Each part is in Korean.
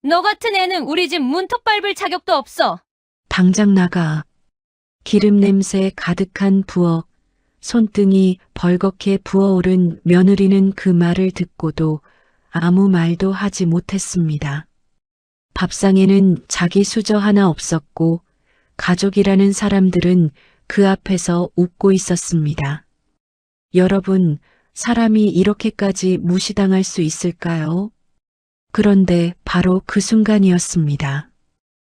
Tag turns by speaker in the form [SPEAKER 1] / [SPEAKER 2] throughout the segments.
[SPEAKER 1] 너 같은 애는 우리 집 문턱 밟을 자격도 없어.
[SPEAKER 2] 당장 나가. 기름 냄새 가득한 부엌, 손등이 벌겋게 부어오른 며느리는 그 말을 듣고도 아무 말도 하지 못했습니다. 밥상에는 자기 수저 하나 없었고 가족이라는 사람들은 그 앞에서 웃고 있었습니다. 여러분, 사람이 이렇게까지 무시당할 수 있을까요? 그런데 바로 그 순간이었습니다.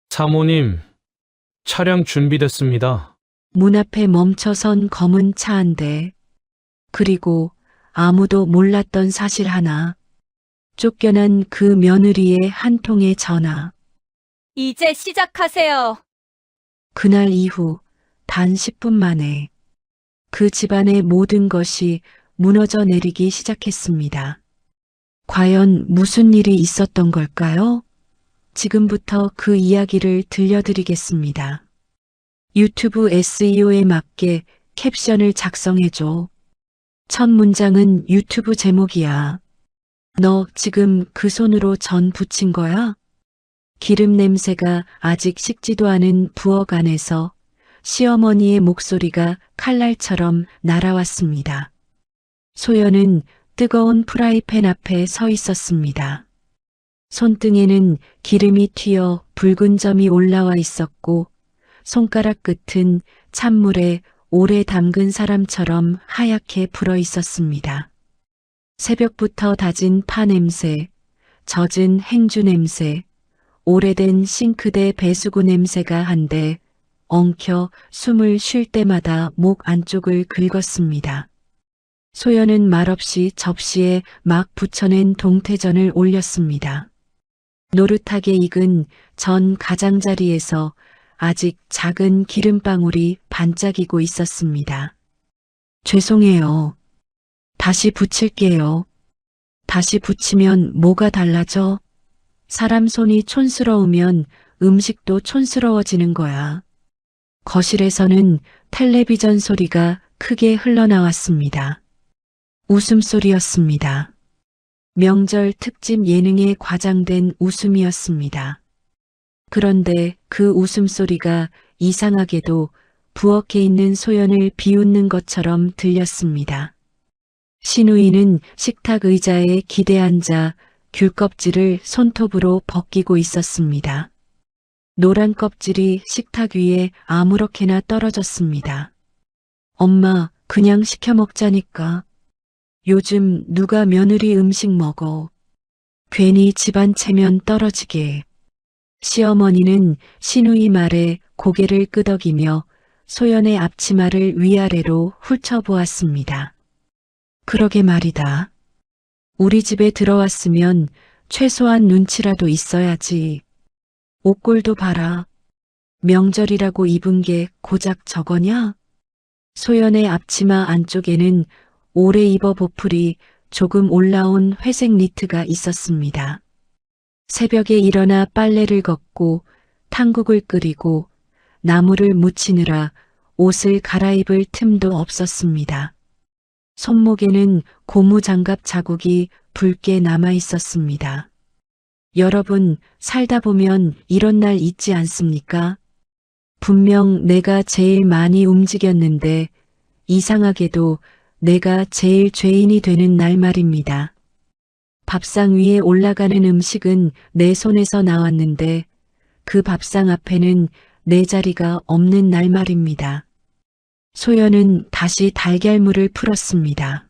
[SPEAKER 3] 사모님, 차량 준비됐습니다.
[SPEAKER 2] 문 앞에 멈춰선 검은 차 한 대, 그리고 아무도 몰랐던 사실 하나, 쫓겨난 그 며느리의 한 통의 전화.
[SPEAKER 1] 이제 시작하세요.
[SPEAKER 2] 그날 이후 단 10분 만에 그 집안의 모든 것이 무너져 내리기 시작했습니다. 과연 무슨 일이 있었던 걸까요? 지금부터 그 이야기를 들려드리겠습니다. 유튜브 SEO에 맞게 캡션을 작성해줘. 첫 문장은 유튜브 제목이야. 너 지금 그 손으로 전 부친 거야? 기름 냄새가 아직 식지도 않은 부엌 안에서 시어머니의 목소리가 칼날처럼 날아왔습니다. 소연은 뜨거운 프라이팬 앞에 서 있었습니다. 손등에는 기름이 튀어 붉은 점이 올라와 있었고 손가락 끝은 찬물에 오래 담근 사람처럼 하얗게 불어 있었습니다. 새벽부터 다진 파 냄새, 젖은 행주 냄새, 오래된 싱크대 배수구 냄새가 한데 엉켜 숨을 쉴 때마다 목 안쪽을 긁었습니다. 소연은 말없이 접시에 막 부쳐낸 동태전을 올렸습니다. 노릇하게 익은 전 가장자리에서 아직 작은 기름방울이 반짝이고 있었습니다. 죄송해요. 다시 부칠게요. 다시 부치면 뭐가 달라져? 사람 손이 촌스러우면 음식도 촌스러워지는 거야. 거실에서는 텔레비전 소리가 크게 흘러나왔습니다. 웃음소리였습니다. 명절 특집 예능에 과장된 웃음이었습니다. 그런데 그 웃음소리가 이상하게도 부엌에 있는 소연을 비웃는 것처럼 들렸습니다. 신우이는 식탁 의자에 기대 앉아 귤 껍질을 손톱으로 벗기고 있었습니다. 노란 껍질이 식탁 위에 아무렇게나 떨어졌습니다. 엄마, 그냥 시켜 먹자니까. 요즘 누가 며느리 음식 먹어. 괜히 집안 체면 떨어지게. 시어머니는 신우이 말에 고개를 끄덕이며 소연의 앞치마를 위아래로 훑어보았습니다. 그러게 말이다. 우리 집에 들어왔으면 최소한 눈치라도 있어야지. 옷꼴도 봐라. 명절이라고 입은 게 고작 저거냐? 소연의 앞치마 안쪽에는 오래 입어 보풀이 조금 올라온 회색 니트가 있었습니다. 새벽에 일어나 빨래를 걷고 탕국을 끓이고 나무를 묻히느라 옷을 갈아입을 틈도 없었습니다. 손목에는 고무장갑 자국이 붉게 남아 있었습니다. 여러분, 살다 보면 이런 날 있지 않습니까? 분명 내가 제일 많이 움직였는데 이상하게도 내가 제일 죄인이 되는 날 말입니다. 밥상 위에 올라가는 음식은 내 손에서 나왔는데 그 밥상 앞에는 내 자리가 없는 날 말입니다. 소연은 다시 달걀물을 풀었습니다.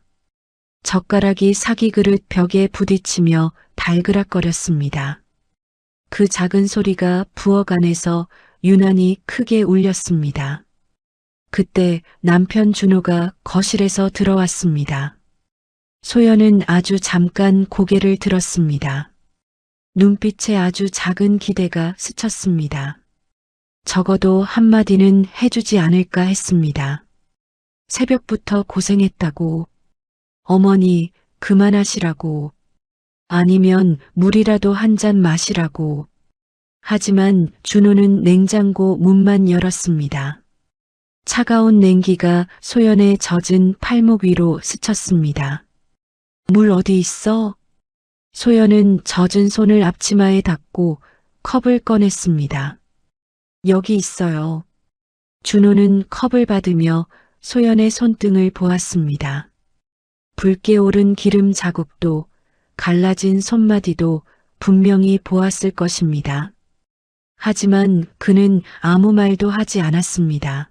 [SPEAKER 2] 젓가락이 사기그릇 벽에 부딪히며 달그락거렸습니다. 그 작은 소리가 부엌 안에서 유난히 크게 울렸습니다. 그때 남편 준호가 거실에서 들어왔습니다. 소연은 아주 잠깐 고개를 들었습니다. 눈빛에 아주 작은 기대가 스쳤습니다. 적어도 한마디는 해주지 않을까 했습니다. 새벽부터 고생했다고. 어머니, 그만하시라고. 아니면 물이라도 한 잔 마시라고. 하지만 준호는 냉장고 문만 열었습니다. 차가운 냉기가 소연의 젖은 팔목 위로 스쳤습니다. 물 어디 있어? 소연은 젖은 손을 앞치마에 닿고 컵을 꺼냈습니다. 여기 있어요. 준호는 컵을 받으며 소연의 손등을 보았습니다. 붉게 오른 기름 자국도 갈라진 손마디도 분명히 보았을 것입니다. 하지만 그는 아무 말도 하지 않았습니다.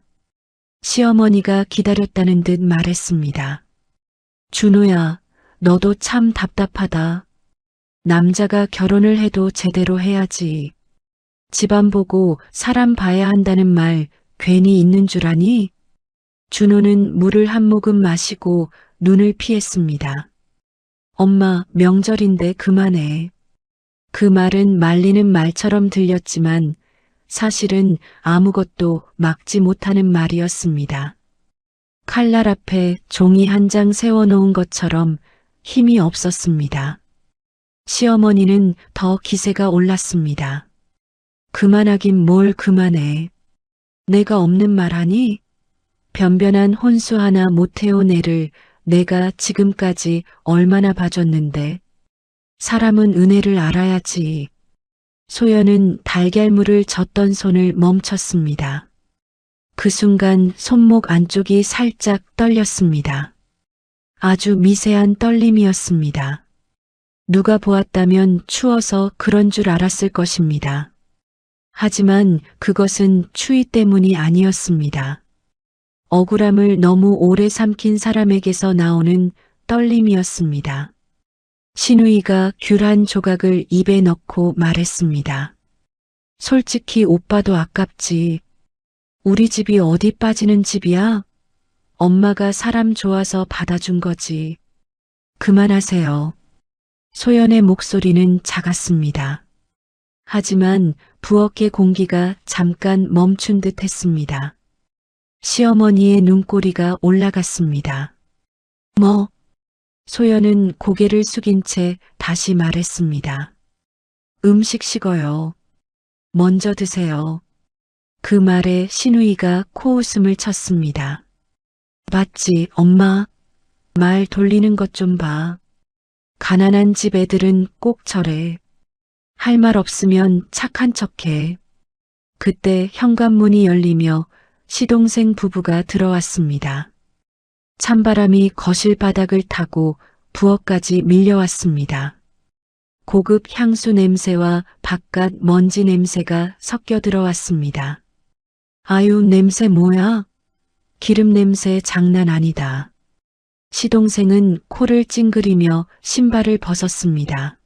[SPEAKER 2] 시어머니가 기다렸다는 듯 말했습니다. 준호야, 너도 참 답답하다. 남자가 결혼을 해도 제대로 해야지. 집안 보고 사람 봐야 한다는 말 괜히 있는 줄 아니? 준호는 물을 한 모금 마시고 눈을 피했습니다. 엄마, 명절인데 그만해. 그 말은 말리는 말처럼 들렸지만 사실은 아무것도 막지 못하는 말이었습니다. 칼날 앞에 종이 한 장 세워놓은 것처럼 힘이 없었습니다. 시어머니는 더 기세가 올랐습니다. 그만하긴 뭘 그만해. 내가 없는 말하니? 변변한 혼수 하나 못해온 애를 내가 지금까지 얼마나 봐줬는데. 사람은 은혜를 알아야지. 소연은 달걀물을 젓던 손을 멈췄습니다. 그 순간 손목 안쪽이 살짝 떨렸습니다. 아주 미세한 떨림이었습니다. 누가 보았다면 추워서 그런 줄 알았을 것입니다. 하지만 그것은 추위 때문이 아니었습니다. 억울함을 너무 오래 삼킨 사람에게서 나오는 떨림이었습니다. 신우이가 귤 한 조각을 입에 넣고 말했습니다. 솔직히 오빠도 아깝지. 우리 집이 어디 빠지는 집이야? 엄마가 사람 좋아서 받아준 거지. 그만하세요. 소연의 목소리는 작았습니다. 하지만 부엌의 공기가 잠깐 멈춘 듯 했습니다. 시어머니의 눈꼬리가 올라갔습니다. 뭐? 소연은 고개를 숙인 채 다시 말했습니다. 음식 식어요. 먼저 드세요. 그 말에 신우이가 코웃음을 쳤습니다. 맞지, 엄마? 말 돌리는 것 좀 봐. 가난한 집 애들은 꼭 저래. 할 말 없으면 착한 척해. 그때 현관문이 열리며 시동생 부부가 들어왔습니다. 찬바람이 거실 바닥을 타고 부엌까지 밀려왔습니다. 고급 향수 냄새와 바깥 먼지 냄새가 섞여 들어왔습니다. 아유, 냄새 뭐야? 기름 냄새 장난 아니다. 시동생은 코를 찡그리며 신발을 벗었습니다.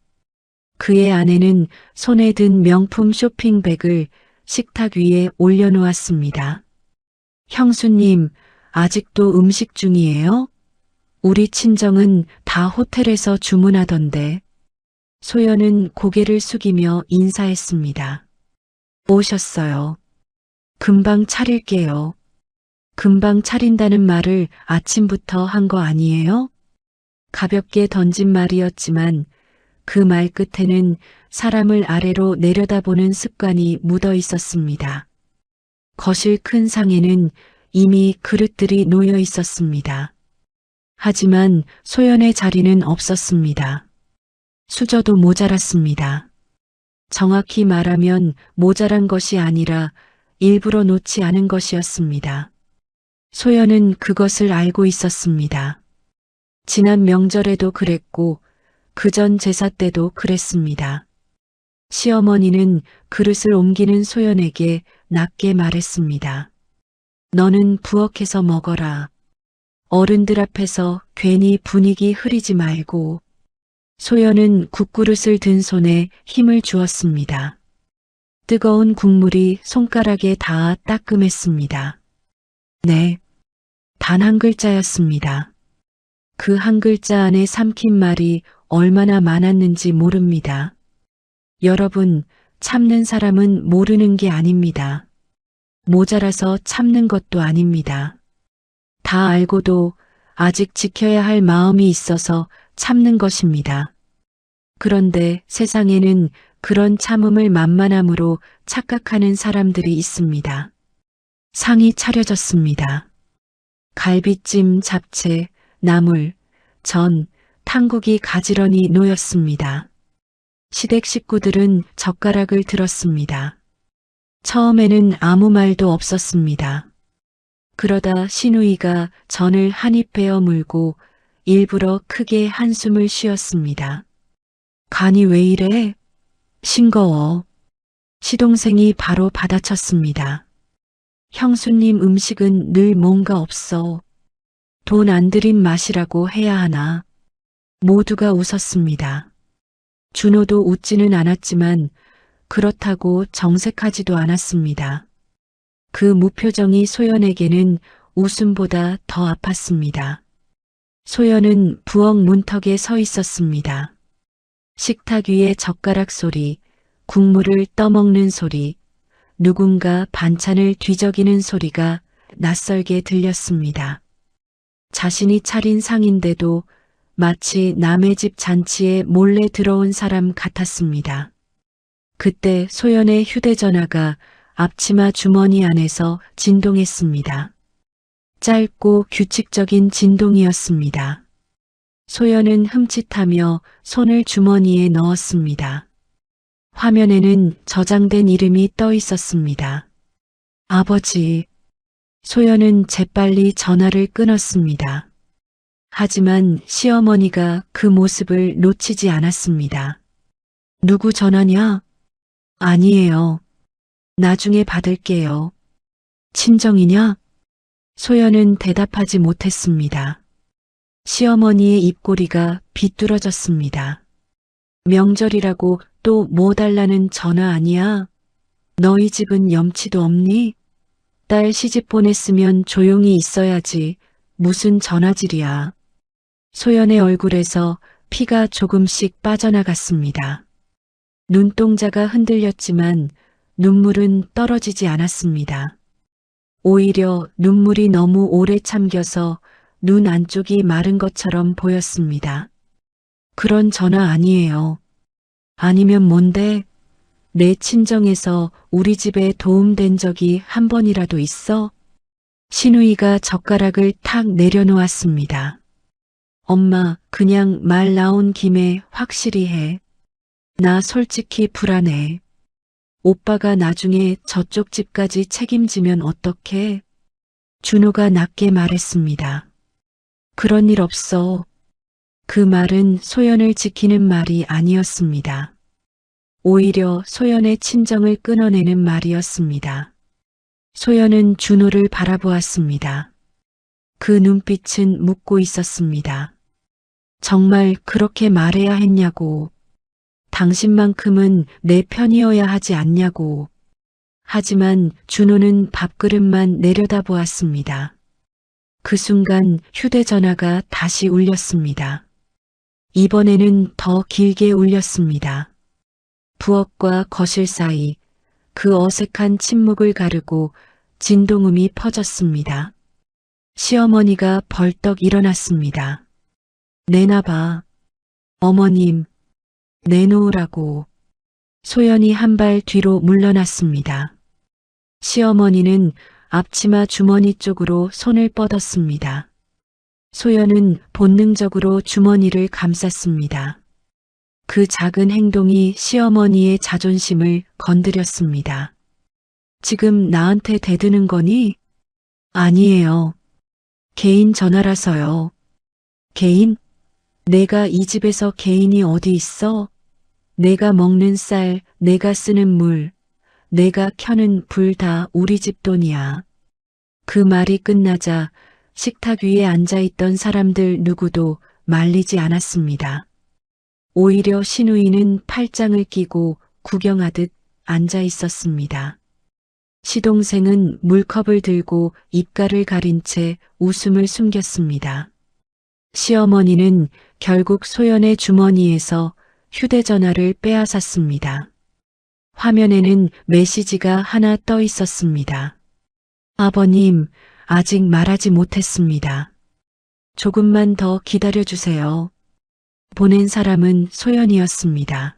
[SPEAKER 2] 그의 아내는 손에 든 명품 쇼핑백을 식탁 위에 올려놓았습니다. 형수님, 아직도 음식 중이에요? 우리 친정은 다 호텔에서 주문하던데. 소연은 고개를 숙이며 인사했습니다. 오셨어요. 금방 차릴게요. 금방 차린다는 말을 아침부터 한 거 아니에요? 가볍게 던진 말이었지만 그 말 끝에는 사람을 아래로 내려다보는 습관이 묻어 있었습니다. 거실 큰 상에는 이미 그릇들이 놓여 있었습니다. 하지만 소연의 자리는 없었습니다. 수저도 모자랐습니다. 정확히 말하면 모자란 것이 아니라 일부러 놓지 않은 것이었습니다. 소연은 그것을 알고 있었습니다. 지난 명절에도 그랬고 그전 제사 때도 그랬습니다. 시어머니는 그릇을 옮기는 소연에게 낮게 말했습니다. 너는 부엌에서 먹어라. 어른들 앞에서 괜히 분위기 흐리지 말고. 소연은 국그릇을 든 손에 힘을 주었습니다. 뜨거운 국물이 손가락에 닿아 따끔했습니다. 네. 단 한 글자였습니다. 그 한 글자 안에 삼킨 말이 얼마나 많았는지 모릅니다. 여러분, 참는 사람은 모르는 게 아닙니다. 모자라서 참는 것도 아닙니다. 다 알고도 아직 지켜야 할 마음이 있어서 참는 것입니다. 그런데 세상에는 그런 참음을 만만함으로 착각하는 사람들이 있습니다. 상이 차려졌습니다. 갈비찜, 잡채, 나물, 전, 탕국이 가지런히 놓였습니다. 시댁 식구들은 젓가락을 들었습니다. 처음에는 아무 말도 없었습니다. 그러다 신우이가 전을 한 입 베어 물고 일부러 크게 한숨을 쉬었습니다. 간이 왜 이래? 싱거워. 시동생이 바로 받아쳤습니다. 형수님 음식은 늘 뭔가 없어. 돈 안 들인 맛이라고 해야 하나. 모두가 웃었습니다. 준호도 웃지는 않았지만 그렇다고 정색하지도 않았습니다. 그 무표정이 소연에게는 웃음보다 더 아팠습니다. 소연은 부엌 문턱에 서 있었습니다. 식탁 위에 젓가락 소리, 국물을 떠먹는 소리, 누군가 반찬을 뒤적이는 소리가 낯설게 들렸습니다. 자신이 차린 상인데도 마치 남의 집 잔치에 몰래 들어온 사람 같았습니다. 그때 소연의 휴대전화가 앞치마 주머니 안에서 진동했습니다. 짧고 규칙적인 진동이었습니다. 소연은 흠칫하며 손을 주머니에 넣었습니다. 화면에는 저장된 이름이 떠 있었습니다. 아버지. 소연은 재빨리 전화를 끊었습니다. 하지만 시어머니가 그 모습을 놓치지 않았습니다. 누구 전화냐? 아니에요. 나중에 받을게요. 친정이냐? 소연은 대답하지 못했습니다. 시어머니의 입꼬리가 비뚤어졌습니다. 명절이라고 또 뭐 달라는 전화 아니야? 너희 집은 염치도 없니? 딸 시집 보냈으면 조용히 있어야지. 무슨 전화질이야. 소연의 얼굴에서 피가 조금씩 빠져나갔습니다. 눈동자가 흔들렸지만 눈물은 떨어지지 않았습니다. 오히려 눈물이 너무 오래 참겨서 눈 안쪽이 마른 것처럼 보였습니다. 그런 전화 아니에요. 아니면 뭔데? 내 친정에서 우리 집에 도움된 적이 한 번이라도 있어? 신우이가 젓가락을 탁 내려놓았습니다. 엄마, 그냥 말 나온 김에 확실히 해. 나 솔직히 불안해. 오빠가 나중에 저쪽 집까지 책임지면 어떡해? 준호가 낮게 말했습니다. 그런 일 없어. 그 말은 소연을 지키는 말이 아니었습니다. 오히려 소연의 친정을 끊어내는 말이었습니다. 소연은 준호를 바라보았습니다. 그 눈빛은 묻고 있었습니다. 정말 그렇게 말해야 했냐고. 당신만큼은 내 편이어야 하지 않냐고. 하지만 준호는 밥그릇만 내려다보았습니다. 그 순간 휴대전화가 다시 울렸습니다. 이번에는 더 길게 울렸습니다. 부엌과 거실 사이 그 어색한 침묵을 가르고 진동음이 퍼졌습니다. 시어머니가 벌떡 일어났습니다. 내놔봐. 어머님, 내놓으라고. 소연이 한 발 뒤로 물러났습니다. 시어머니는 앞치마 주머니 쪽으로 손을 뻗었습니다. 소연은 본능적으로 주머니를 감쌌습니다. 그 작은 행동이 시어머니의 자존심을 건드렸습니다. 지금 나한테 대드는 거니? 아니에요. 개인 전화라서요. 개인? 내가 이 집에서 개인이 어디 있어? 내가 먹는 쌀, 내가 쓰는 물, 내가 켜는 불 다 우리 집 돈이야. 그 말이 끝나자 식탁 위에 앉아있던 사람들 누구도 말리지 않았습니다. 오히려 신우이는 팔짱을 끼고 구경하듯 앉아 있었습니다. 시동생은 물컵을 들고 입가를 가린 채 웃음을 숨겼습니다. 시어머니는 결국 소연의 주머니에서 휴대전화를 빼앗았습니다. 화면에는 메시지가 하나 떠 있었습니다. 아버님, 아직 말하지 못했습니다. 조금만 더 기다려주세요. 보낸 사람은 소연이었습니다.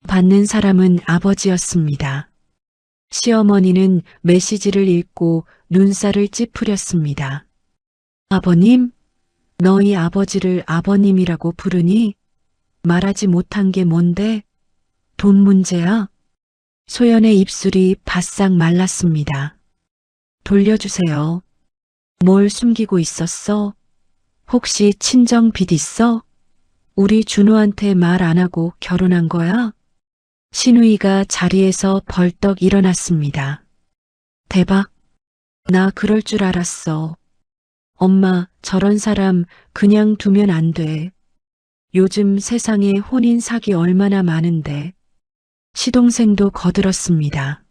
[SPEAKER 2] 받는 사람은 아버지였습니다. 시어머니는 메시지를 읽고 눈살을 찌푸렸습니다. 아버님? 너희 아버지를 아버님이라고 부르니? 말하지 못한 게 뭔데? 돈 문제야? 소연의 입술이 바싹 말랐습니다. 돌려주세요. 뭘 숨기고 있었어? 혹시 친정 빚 있어? 우리 준호한테 말 안 하고 결혼한 거야? 신우이가 자리에서 벌떡 일어났습니다. 대박. 나 그럴 줄 알았어. 엄마, 저런 사람 그냥 두면 안 돼. 요즘 세상에 혼인 사기 얼마나 많은데. 시동생도 거들었습니다.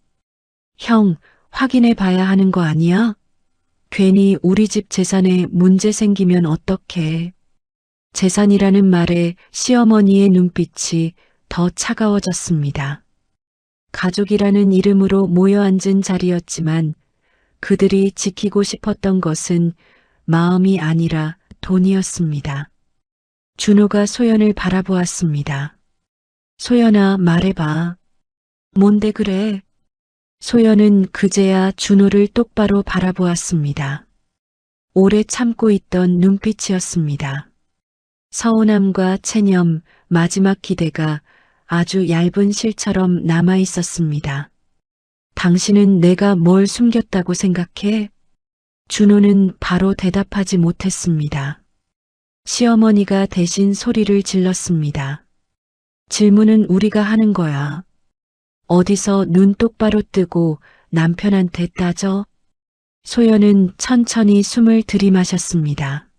[SPEAKER 2] 형, 확인해 봐야 하는 거 아니야? 괜히 우리 집 재산에 문제 생기면 어떡해. 재산이라는 말에 시어머니의 눈빛이 더 차가워졌습니다. 가족이라는 이름으로 모여 앉은 자리였지만 그들이 지키고 싶었던 것은 마음이 아니라 돈이었습니다. 준호가 소연을 바라보았습니다. 소연아, 말해봐. 뭔데 그래? 소연은 그제야 준호를 똑바로 바라보았습니다. 오래 참고 있던 눈빛이었습니다. 서운함과 체념, 마지막 기대가 아주 얇은 실처럼 남아 있었습니다. 당신은 내가 뭘 숨겼다고 생각해? 준호는 바로 대답하지 못했습니다. 시어머니가 대신 소리를 질렀습니다. 질문은 우리가 하는 거야. 어디서 눈 똑바로 뜨고 남편한테 따져? 소연은 천천히 숨을 들이마셨습니다.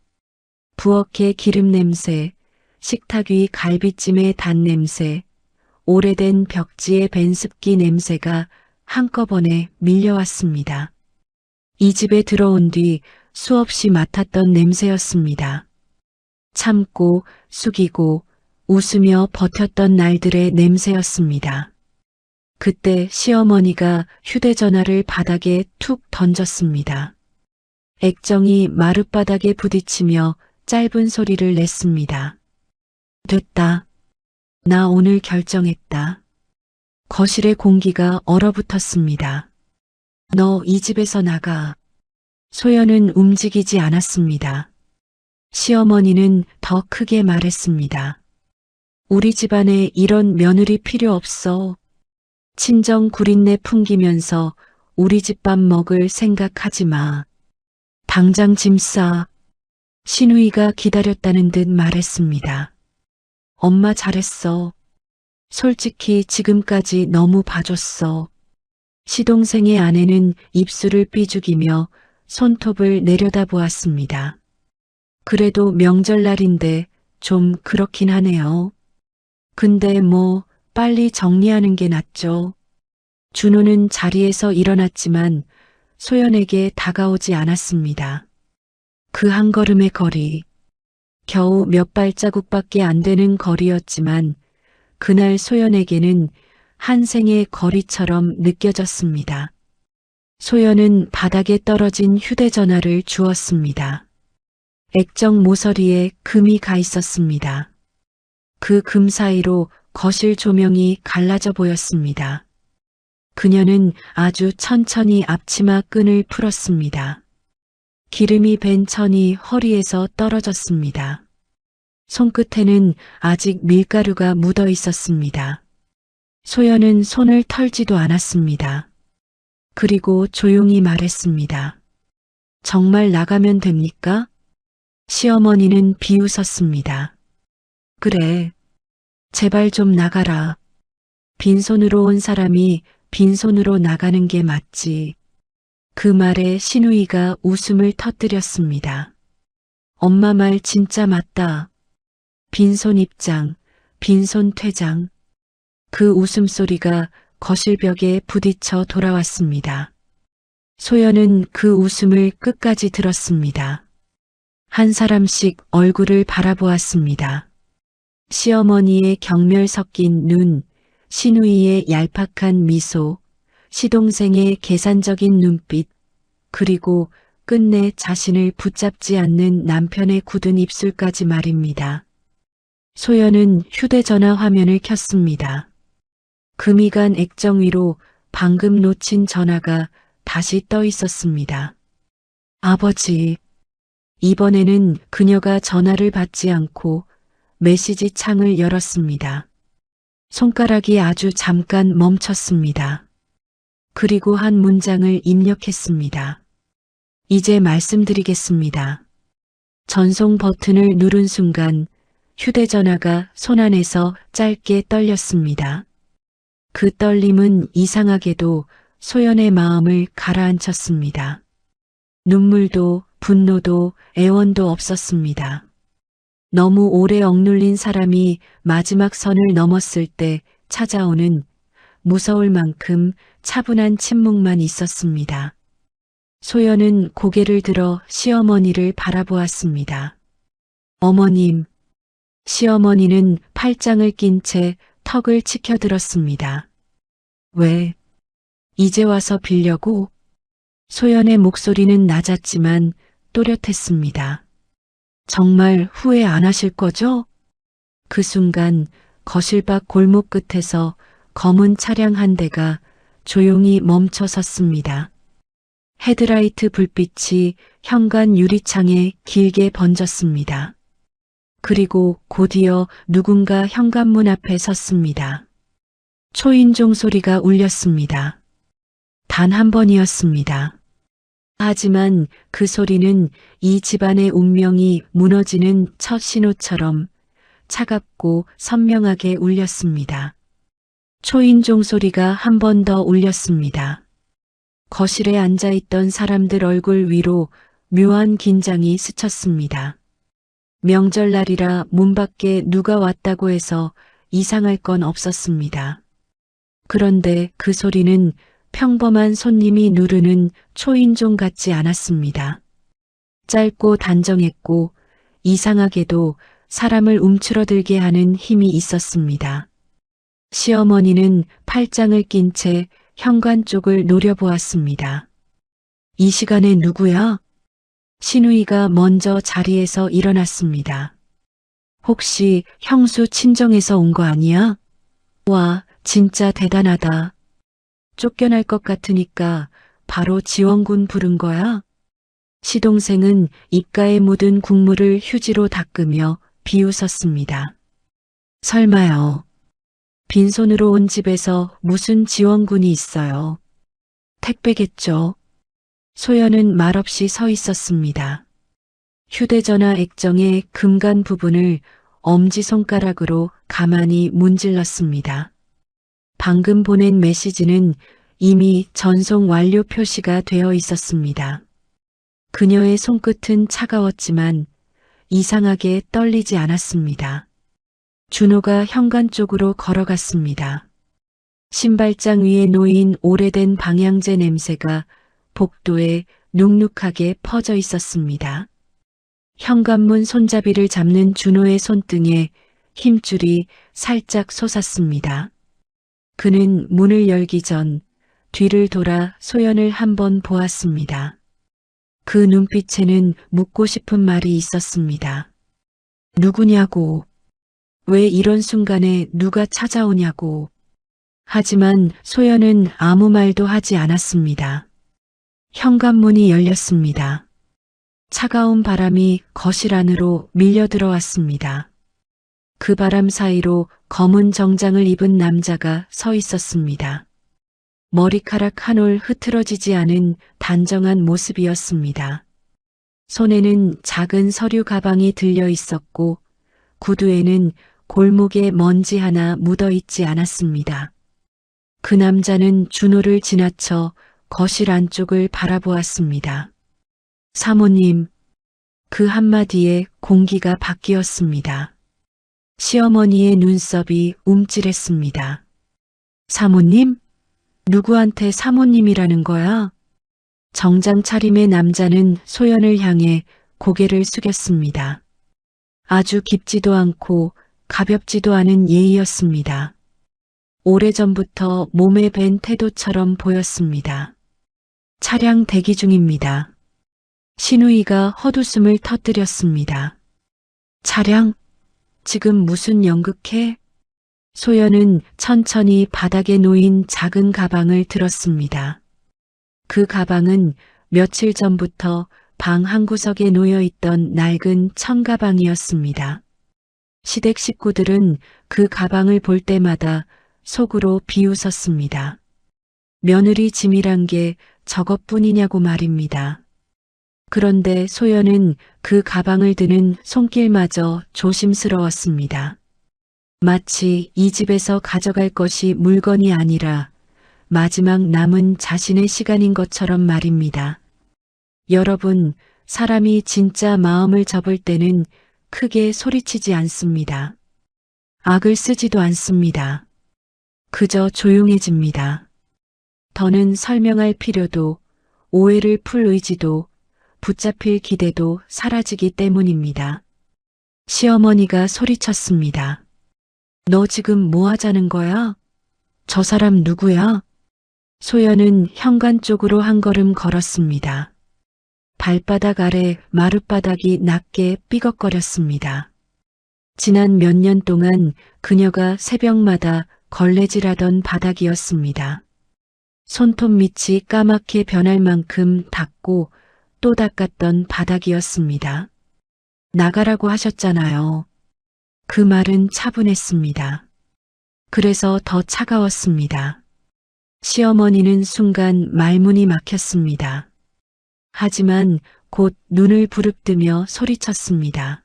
[SPEAKER 2] 부엌의 기름 냄새, 식탁 위 갈비찜의 단 냄새, 오래된 벽지의 벤습기 냄새가 한꺼번에 밀려왔습니다. 이 집에 들어온 뒤 수없이 맡았던 냄새였습니다. 참고 숙이고 웃으며 버텼던 날들의 냄새였습니다. 그때 시어머니가 휴대전화를 바닥에 툭 던졌습니다. 액정이 마룻바닥에 부딪히며 짧은 소리를 냈습니다. 됐다. 나 오늘 결정했다. 거실의 공기가 얼어붙었습니다. 너 이 집에서 나가. 소연은 움직이지 않았습니다. 시어머니는 더 크게 말했습니다. 우리 집안에 이런 며느리 필요 없어. 친정 구린내 풍기면서 우리 집밥 먹을 생각하지 마. 당장 짐 싸. 신우이가 기다렸다는 듯 말했습니다. 엄마 잘했어. 솔직히 지금까지 너무 봐줬어. 시동생의 아내는 입술을 삐죽이며 손톱을 내려다보았습니다. 그래도 명절날인데 좀 그렇긴 하네요. 근데 뭐 빨리 정리하는 게 낫죠. 준호는 자리에서 일어났지만 소연에게 다가오지 않았습니다. 그 한 걸음의 거리, 겨우 몇 발자국밖에 안 되는 거리였지만 그날 소연에게는 한 생의 거리처럼 느껴졌습니다. 소연은 바닥에 떨어진 휴대전화를 주었습니다. 액정 모서리에 금이 가 있었습니다. 그 금 사이로 거실 조명이 갈라져 보였습니다. 그녀는 아주 천천히 앞치마 끈을 풀었습니다. 기름이 밴 천이 허리에서 떨어졌습니다. 손끝에는 아직 밀가루가 묻어 있었습니다. 소연은 손을 털지도 않았습니다. 그리고 조용히 말했습니다. 정말 나가면 됩니까? 시어머니는 비웃었습니다. 그래. 제발 좀 나가라. 빈손으로 온 사람이 빈손으로 나가는 게 맞지. 그 말에 신우이가 웃음을 터뜨렸습니다. 엄마 말 진짜 맞다. 빈손 입장, 빈손 퇴장. 그 웃음소리가 거실벽에 부딪혀 돌아왔습니다. 소연은 그 웃음을 끝까지 들었습니다. 한 사람씩 얼굴을 바라보았습니다. 시어머니의 경멸 섞인 눈, 신우이의 얄팍한 미소, 시동생의 계산적인 눈빛, 그리고 끝내 자신을 붙잡지 않는 남편의 굳은 입술까지 말입니다. 소연은 휴대전화 화면을 켰습니다. 금이 간 액정 위로 방금 놓친 전화가 다시 떠 있었습니다. 아버지, 이번에는 그녀가 전화를 받지 않고 메시지 창을 열었습니다. 손가락이 아주 잠깐 멈췄습니다. 그리고 한 문장을 입력했습니다. 이제 말씀드리겠습니다. 전송 버튼을 누른 순간 휴대전화가 손안에서 짧게 떨렸습니다. 그 떨림은 이상하게도 소연의 마음을 가라앉혔습니다. 눈물도 분노도 애원도 없었습니다. 너무 오래 억눌린 사람이 마지막 선을 넘었을 때 찾아오는 무서울 만큼 차분한 침묵만 있었습니다. 소연은 고개를 들어 시어머니를 바라보았습니다. 어머님, 시어머니는 팔짱을 낀 채 턱을 치켜들었습니다. 왜? 이제 와서 빌려고? 소연의 목소리는 낮았지만 또렷했습니다. 정말 후회 안 하실 거죠? 그 순간 거실 밖 골목 끝에서 검은 차량 한 대가 조용히 멈춰 섰습니다. 헤드라이트 불빛이 현관 유리창에 길게 번졌습니다. 그리고 곧이어 누군가 현관문 앞에 섰습니다. 초인종 소리가 울렸습니다. 단 한 번이었습니다. 하지만 그 소리는 이 집안의 운명이 무너지는 첫 신호처럼 차갑고 선명하게 울렸습니다. 초인종 소리가 한 번 더 울렸습니다. 거실에 앉아있던 사람들 얼굴 위로 묘한 긴장이 스쳤습니다. 명절날이라 문 밖에 누가 왔다고 해서 이상할 건 없었습니다. 그런데 그 소리는 평범한 손님이 누르는 초인종 같지 않았습니다. 짧고 단정했고 이상하게도 사람을 움츠러들게 하는 힘이 있었습니다. 시어머니는 팔짱을 낀 채 현관 쪽을 노려보았습니다. 이 시간에 누구야? 신우이가 먼저 자리에서 일어났습니다. 혹시 형수 친정에서 온 거 아니야? 와, 진짜 대단하다. 쫓겨날 것 같으니까 바로 지원군 부른 거야? 시동생은 입가에 묻은 국물을 휴지로 닦으며 비웃었습니다. 설마요. 빈손으로 온 집에서 무슨 지원군이 있어요. 택배겠죠. 소연은 말없이 서 있었습니다. 휴대전화 액정의 금간 부분을 엄지손가락으로 가만히 문질렀습니다. 방금 보낸 메시지는 이미 전송 완료 표시가 되어 있었습니다. 그녀의 손끝은 차가웠지만 이상하게 떨리지 않았습니다. 준호가 현관 쪽으로 걸어갔습니다. 신발장 위에 놓인 오래된 방향제 냄새가 복도에 눅눅하게 퍼져 있었습니다. 현관문 손잡이를 잡는 준호의 손등에 힘줄이 살짝 솟았습니다. 그는 문을 열기 전 뒤를 돌아 소연을 한번 보았습니다. 그 눈빛에는 묻고 싶은 말이 있었습니다. 누구냐고, 왜 이런 순간에 누가 찾아오냐고. 하지만 소연은 아무 말도 하지 않았습니다. 현관문이 열렸습니다. 차가운 바람이 거실 안으로 밀려 들어왔습니다. 그 바람 사이로 검은 정장을 입은 남자가 서 있었습니다. 머리카락 한 올 흐트러지지 않은 단정한 모습이었습니다. 손에는 작은 서류 가방이 들려 있었고 구두에는 골목에 먼지 하나 묻어 있지 않았습니다. 그 남자는 준호를 지나쳐 거실 안쪽을 바라보았습니다. 사모님, 그 한마디에 공기가 바뀌었습니다. 시어머니의 눈썹이 움찔했습니다. 사모님? 누구한테 사모님이라는 거야? 정장 차림의 남자는 소연을 향해 고개를 숙였습니다. 아주 깊지도 않고 가볍지도 않은 예의였습니다. 오래전부터 몸에 밴 태도처럼 보였습니다. 차량 대기 중입니다. 신우이가 헛웃음을 터뜨렸습니다. 차량? 지금 무슨 연극해? 소연은 천천히 바닥에 놓인 작은 가방을 들었습니다. 그 가방은 며칠 전부터 방 한구석에 놓여있던 낡은 청가방이었습니다. 시댁 식구들은 그 가방을 볼 때마다 속으로 비웃었습니다. 며느리 짐이란 게 저것뿐이냐고 말입니다. 그런데 소연은 그 가방을 드는 손길마저 조심스러웠습니다. 마치 이 집에서 가져갈 것이 물건이 아니라 마지막 남은 자신의 시간인 것처럼 말입니다. 여러분, 사람이 진짜 마음을 접을 때는 크게 소리치지 않습니다. 악을 쓰지도 않습니다. 그저 조용해집니다. 더는 설명할 필요도, 오해를 풀 의지도, 붙잡힐 기대도 사라지기 때문입니다. 시어머니가 소리쳤습니다. 너 지금 뭐 하자는 거야? 저 사람 누구야? 소연은 현관 쪽으로 한 걸음 걸었습니다. 발바닥 아래 마룻바닥이 낮게 삐걱거렸습니다. 지난 몇 년 동안 그녀가 새벽마다 걸레질하던 바닥이었습니다. 손톱 밑이 까맣게 변할 만큼 닦고 또 닦았던 바닥이었습니다. 나가라고 하셨잖아요. 그 말은 차분했습니다. 그래서 더 차가웠습니다. 시어머니는 순간 말문이 막혔습니다. 하지만 곧 눈을 부릅뜨며 소리쳤습니다.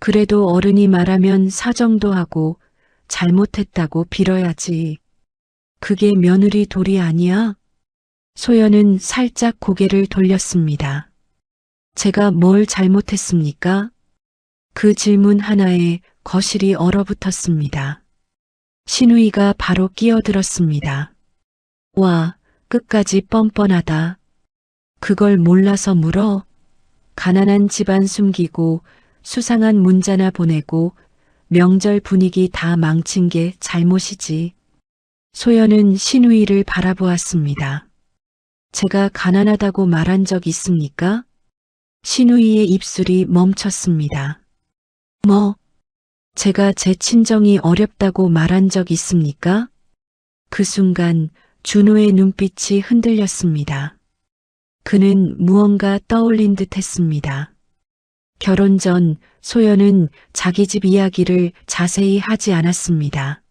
[SPEAKER 2] 그래도 어른이 말하면 사정도 하고 잘못했다고 빌어야지. 그게 며느리 도리 아니야? 소연은 살짝 고개를 돌렸습니다. 제가 뭘 잘못했습니까? 그 질문 하나에 거실이 얼어붙었습니다. 신우이가 바로 끼어들었습니다. 와, 끝까지 뻔뻔하다. 그걸 몰라서 물어? 가난한 집안 숨기고 수상한 문자나 보내고 명절 분위기 다 망친 게 잘못이지. 소연은 신우이를 바라보았습니다. 제가 가난하다고 말한 적 있습니까? 신우이의 입술이 멈췄습니다. 뭐? 제가 제 친정이 어렵다고 말한 적 있습니까? 그 순간 준호의 눈빛이 흔들렸습니다. 그는 무언가 떠올린 듯 했습니다. 결혼 전 소연은 자기 집 이야기를 자세히 하지 않았습니다.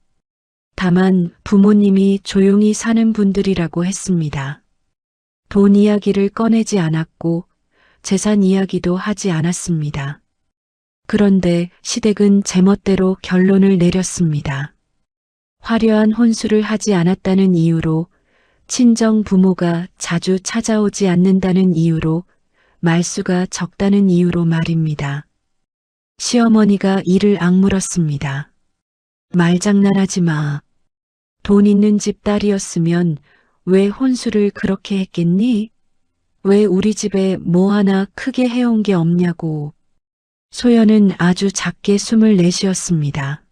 [SPEAKER 2] 다만 부모님이 조용히 사는 분들이라고 했습니다. 돈 이야기를 꺼내지 않았고 재산 이야기도 하지 않았습니다. 그런데 시댁은 제멋대로 결론을 내렸습니다. 화려한 혼수를 하지 않았다는 이유로, 친정 부모가 자주 찾아오지 않는다는 이유로, 말수가 적다는 이유로 말입니다. 시어머니가 이를 악물었습니다. 말장난하지 마. 돈 있는 집 딸이었으면 왜 혼수를 그렇게 했겠니? 왜 우리 집에 뭐 하나 크게 해온 게 없냐고. 소연은 아주 작게 숨을 내쉬었습니다.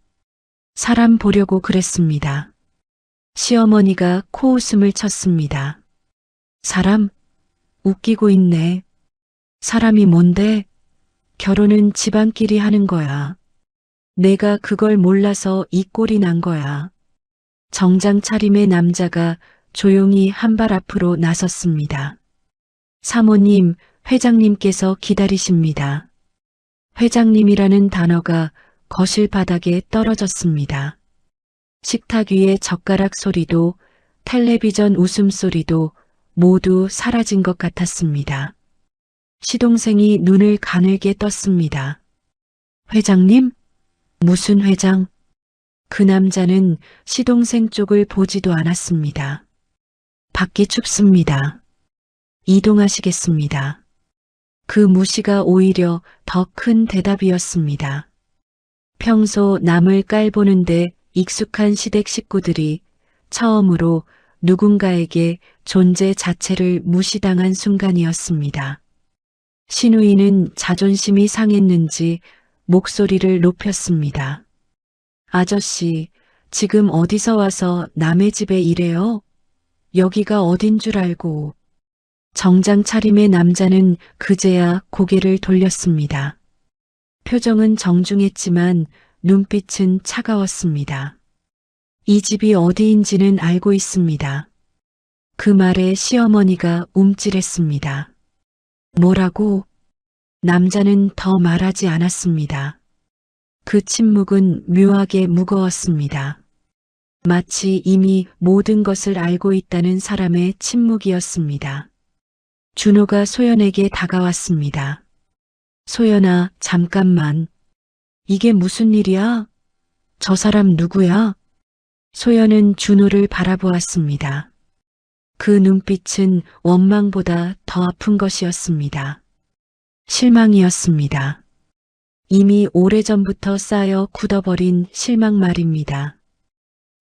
[SPEAKER 2] 사람 보려고 그랬습니다. 시어머니가 코웃음을 쳤습니다. 사람? 웃기고 있네. 사람이 뭔데? 결혼은 집안끼리 하는 거야. 내가 그걸 몰라서 이 꼴이 난 거야. 정장 차림의 남자가 조용히 한 발 앞으로 나섰습니다. 사모님, 회장님께서 기다리십니다. 회장님이라는 단어가 거실 바닥에 떨어졌습니다. 식탁 위의 젓가락 소리도 텔레비전 웃음소리도 모두 사라진 것 같았습니다. 시동생이 눈을 가늘게 떴습니다. 회장님? 무슨 회장? 그 남자는 시동생 쪽을 보지도 않았습니다. 밖이 춥습니다. 이동하시겠습니다. 그 무시가 오히려 더 큰 대답이었습니다. 평소 남을 깔보는데 익숙한 시댁 식구들이 처음으로 누군가에게 존재 자체를 무시당한 순간이었습니다. 신우이는 자존심이 상했는지 목소리를 높였습니다. 아저씨, 지금 어디서 와서 남의 집에 이래요? 여기가 어딘 줄 알고. 정장 차림의 남자는 그제야 고개를 돌렸습니다. 표정은 정중했지만 눈빛은 차가웠습니다. 이 집이 어디인지는 알고 있습니다. 그 말에 시어머니가 움찔했습니다. 뭐라고? 남자는 더 말하지 않았습니다. 그 침묵은 묘하게 무거웠습니다. 마치 이미 모든 것을 알고 있다는 사람의 침묵이었습니다. 준호가 소연에게 다가왔습니다. 소연아, 잠깐만. 이게 무슨 일이야? 저 사람 누구야? 소연은 준호를 바라보았습니다. 그 눈빛은 원망보다 더 아픈 것이었습니다. 실망이었습니다. 이미 오래전부터 쌓여 굳어버린 실망 말입니다.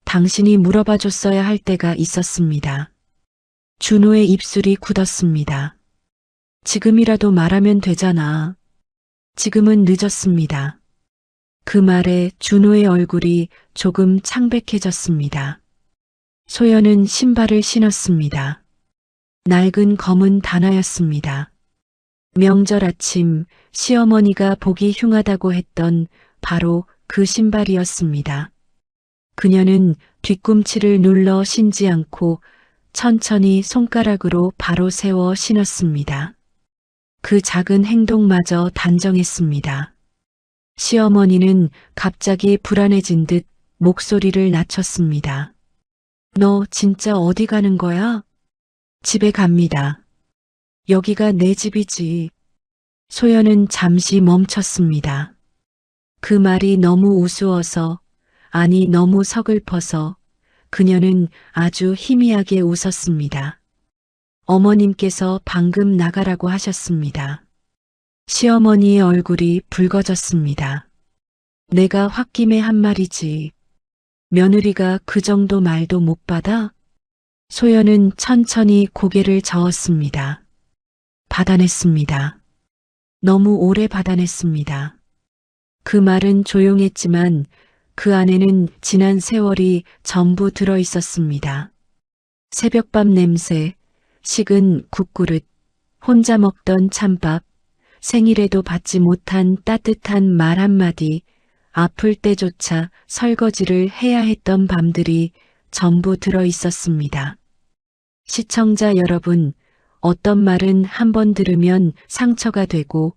[SPEAKER 2] 당신이 물어봐 줬어야 할 때가 있었습니다. 준호의 입술이 굳었습니다. 지금이라도 말하면 되잖아. 지금은 늦었습니다. 그 말에 준호의 얼굴이 조금 창백해졌습니다. 소연은 신발을 신었습니다. 낡은 검은 단화였습니다. 명절 아침 시어머니가 보기 흉하다고 했던 바로 그 신발이었습니다. 그녀는 뒤꿈치를 눌러 신지 않고 천천히 손가락으로 바로 세워 신었습니다. 그 작은 행동마저 단정했습니다. 시어머니는 갑자기 불안해진 듯 목소리를 낮췄습니다. 너 진짜 어디 가는 거야? 집에 갑니다. 여기가 내 집이지. 소연은 잠시 멈췄습니다. 그 말이 너무 우스워서, 아니 너무 서글퍼서 그녀는 아주 희미하게 웃었습니다. 어머님께서 방금 나가라고 하셨습니다. 시어머니의 얼굴이 붉어졌습니다. 내가 홧김에 한 말이지. 며느리가 그 정도 말도 못 받아? 소연은 천천히 고개를 저었습니다. 받아냈습니다. 너무 오래 받아냈습니다. 그 말은 조용했지만 그 안에는 지난 세월이 전부 들어 있었습니다. 새벽밤 냄새, 식은 국그릇, 혼자 먹던 찬밥, 생일에도 받지 못한 따뜻한 말 한마디, 아플 때조차 설거지를 해야 했던 밤들이 전부 들어 있었습니다. 시청자 여러분, 어떤 말은 한 번 들으면 상처가 되고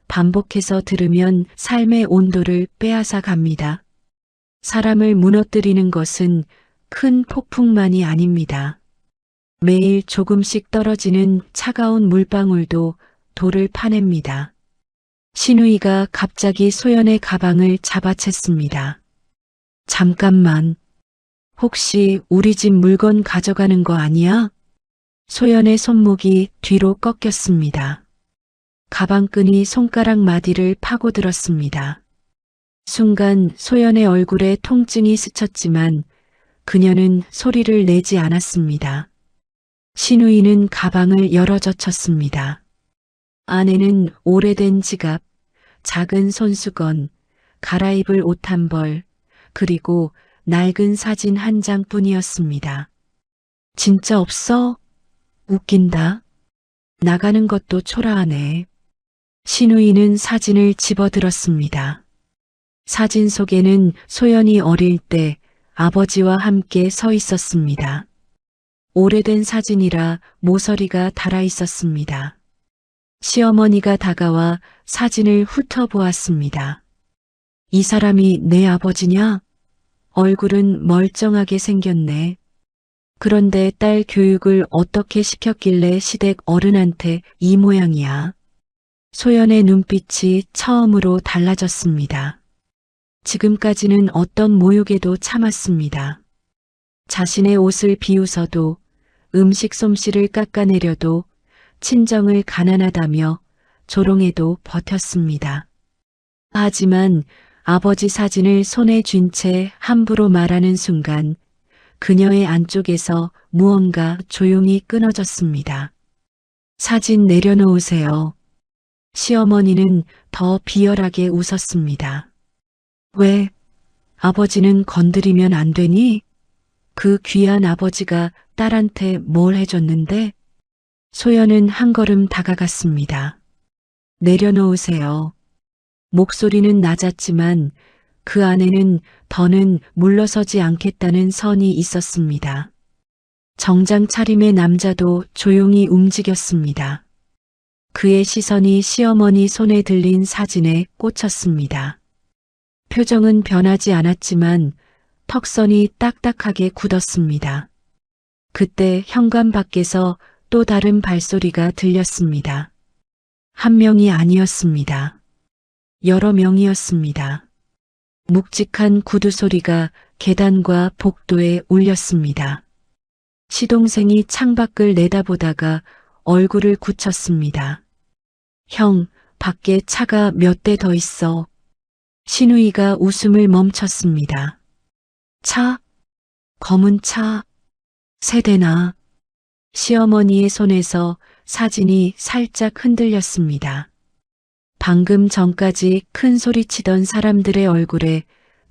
[SPEAKER 2] 반복해서 들으면 삶의 온도를 빼앗아 갑니다. 사람을 무너뜨리는 것은 큰 폭풍만이 아닙니다. 매일 조금씩 떨어지는 차가운 물방울도 돌을 파냅니다. 신우이가 갑자기 소연의 가방을 잡아챘습니다. 잠깐만. 혹시 우리 집 물건 가져가는 거 아니야? 소연의 손목이 뒤로 꺾였습니다. 가방끈이 손가락 마디를 파고들었습니다. 순간 소연의 얼굴에 통증이 스쳤지만 그녀는 소리를 내지 않았습니다. 신우이는 가방을 열어젖혔습니다. 안에는 오래된 지갑, 작은 손수건, 갈아입을 옷 한 벌, 그리고 낡은 사진 한 장뿐이었습니다. 진짜 없어? 웃긴다. 나가는 것도 초라하네. 신우이는 사진을 집어들었습니다. 사진 속에는 소연이 어릴 때 아버지와 함께 서 있었습니다. 오래된 사진이라 모서리가 달아 있었습니다. 시어머니가 다가와 사진을 훑어보았습니다. 이 사람이 내 아버지냐? 얼굴은 멀쩡하게 생겼네. 그런데 딸 교육을 어떻게 시켰길래 시댁 어른한테 이 모양이야. 소연의 눈빛이 처음으로 달라졌습니다. 지금까지는 어떤 모욕에도 참았습니다. 자신의 옷을 비웃어도 음식 솜씨를 깎아내려도 친정을 가난하다며 조롱해도 버텼습니다. 하지만 아버지 사진을 손에 쥔 채 함부로 말하는 순간 그녀의 안쪽에서 무언가 조용히 끊어졌습니다. 사진 내려놓으세요. 시어머니는 더 비열하게 웃었습니다. 왜? 아버지는 건드리면 안 되니? 그 귀한 아버지가 딸한테 뭘 해줬는데? 소연은 한 걸음 다가갔습니다. 내려놓으세요. 목소리는 낮았지만 그 안에는 더는 물러서지 않겠다는 선이 있었습니다. 정장 차림의 남자도 조용히 움직였습니다. 그의 시선이 시어머니 손에 들린 사진에 꽂혔습니다. 표정은 변하지 않았지만 턱선이 딱딱하게 굳었습니다. 그때 현관 밖에서 또 다른 발소리가 들렸습니다. 한 명이 아니었습니다. 여러 명이었습니다. 묵직한 구두 소리가 계단과 복도에 울렸습니다. 시동생이 창밖을 내다보다가 얼굴을 굳혔습니다. 형, 밖에 차가 몇 대 더 있어. 신우이가 웃음을 멈췄습니다. 차? 검은 차? 세 대나. 시어머니의 손에서 사진이 살짝 흔들렸습니다. 방금 전까지 큰 소리치던 사람들의 얼굴에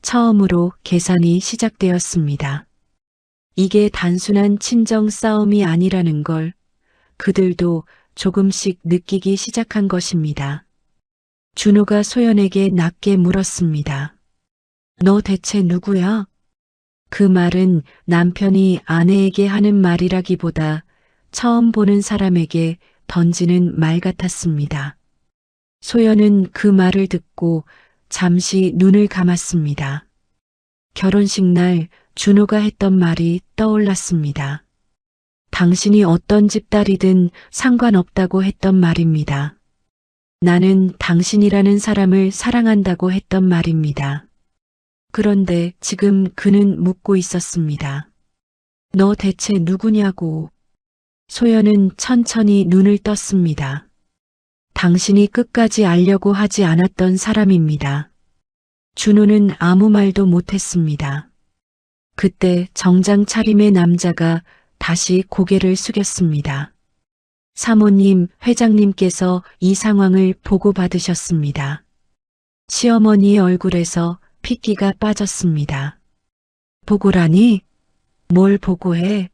[SPEAKER 2] 처음으로 계산이 시작되었습니다. 이게 단순한 친정 싸움이 아니라는 걸 그들도 조금씩 느끼기 시작한 것입니다. 준호가 소연에게 낮게 물었습니다. 너 대체 누구야? 그 말은 남편이 아내에게 하는 말이라기보다 처음 보는 사람에게 던지는 말 같았습니다. 소연은 그 말을 듣고 잠시 눈을 감았습니다. 결혼식 날 준호가 했던 말이 떠올랐습니다. 당신이 어떤 집 딸이든 상관없다고 했던 말입니다. 나는 당신이라는 사람을 사랑한다고 했던 말입니다. 그런데 지금 그는 묻고 있었습니다. 너 대체 누구냐고. 소연은 천천히 눈을 떴습니다. 당신이 끝까지 알려고 하지 않았던 사람입니다. 준호는 아무 말도 못했습니다. 그때 정장 차림의 남자가 다시 고개를 숙였습니다. 사모님, 회장님께서 이 상황을 보고받으셨습니다. 시어머니의 얼굴에서 핏기가 빠졌습니다. 보고라니? 뭘 보고해?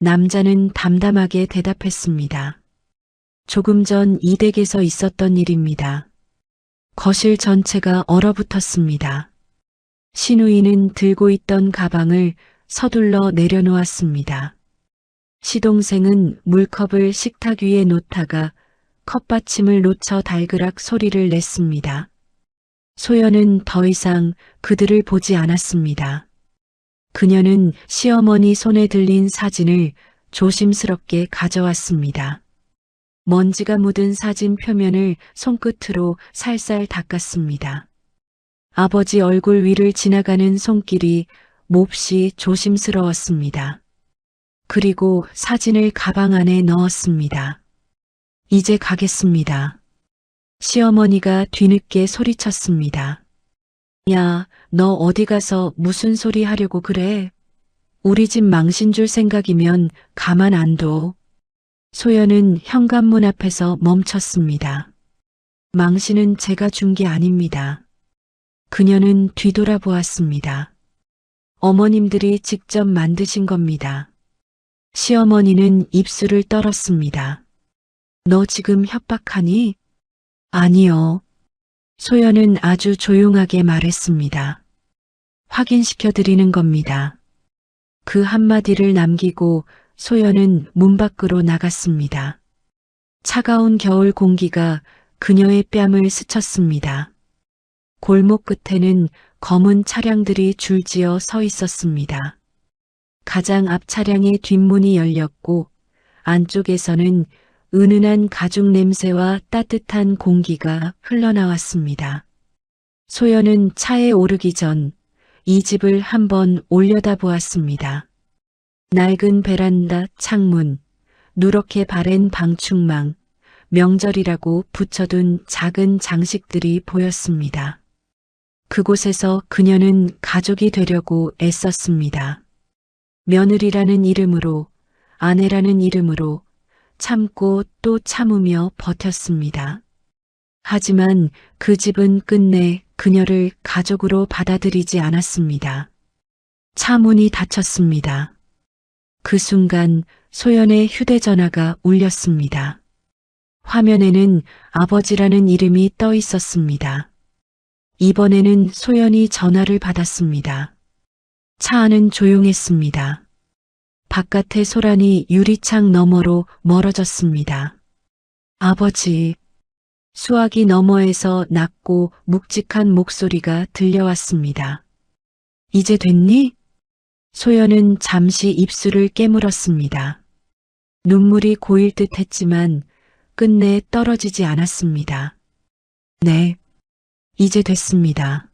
[SPEAKER 2] 남자는 담담하게 대답했습니다. 조금 전 이 댁에서 있었던 일입니다. 거실 전체가 얼어붙었습니다. 신우이는 들고 있던 가방을 서둘러 내려놓았습니다. 시동생은 물컵을 식탁 위에 놓다가 컵받침을 놓쳐 달그락 소리를 냈습니다. 소연은 더 이상 그들을 보지 않았습니다. 그녀는 시어머니 손에 들린 사진을 조심스럽게 가져왔습니다. 먼지가 묻은 사진 표면을 손끝으로 살살 닦았습니다. 아버지 얼굴 위를 지나가는 손길이 몹시 조심스러웠습니다. 그리고 사진을 가방 안에 넣었습니다. 이제 가겠습니다. 시어머니가 뒤늦게 소리쳤습니다. 야, 너 어디 가서 무슨 소리 하려고 그래? 우리 집 망신 줄 생각이면 가만 안 둬. 소연은 현관문 앞에서 멈췄습니다. 망신은 제가 준 게 아닙니다. 그녀는 뒤돌아보았습니다. 어머님들이 직접 만드신 겁니다. 시어머니는 입술을 떨었습니다. 너 지금 협박하니? 아니요. 소연은 아주 조용하게 말했습니다. 확인시켜 드리는 겁니다. 그 한마디를 남기고 소연은 문 밖으로 나갔습니다. 차가운 겨울 공기가 그녀의 뺨을 스쳤습니다. 골목 끝에는 검은 차량들이 줄지어 서 있었습니다. 가장 앞 차량의 뒷문이 열렸고 안쪽에서는 은은한 가죽 냄새와 따뜻한 공기가 흘러나왔습니다. 소연은 차에 오르기 전 이 집을 한번 올려다보았습니다. 낡은 베란다 창문, 누렇게 바랜 방충망, 명절이라고 붙여둔 작은 장식들이 보였습니다. 그곳에서 그녀는 가족이 되려고 애썼습니다. 며느리라는 이름으로, 아내라는 이름으로 참고 또 참으며 버텼습니다. 하지만 그 집은 끝내 그녀를 가족으로 받아들이지 않았습니다. 차 문이 닫혔습니다. 그 순간 소연의 휴대전화가 울렸습니다. 화면에는 아버지라는 이름이 떠 있었습니다. 이번에는 소연이 전화를 받았습니다. 차 안은 조용했습니다. 바깥의 소란이 유리창 너머로 멀어졌습니다. 아버지. 수화기 너머에서 낮고 묵직한 목소리가 들려왔습니다. 이제 됐니? 소연은 잠시 입술을 깨물었습니다. 눈물이 고일 듯 했지만 끝내 떨어지지 않았습니다. 네, 이제 됐습니다.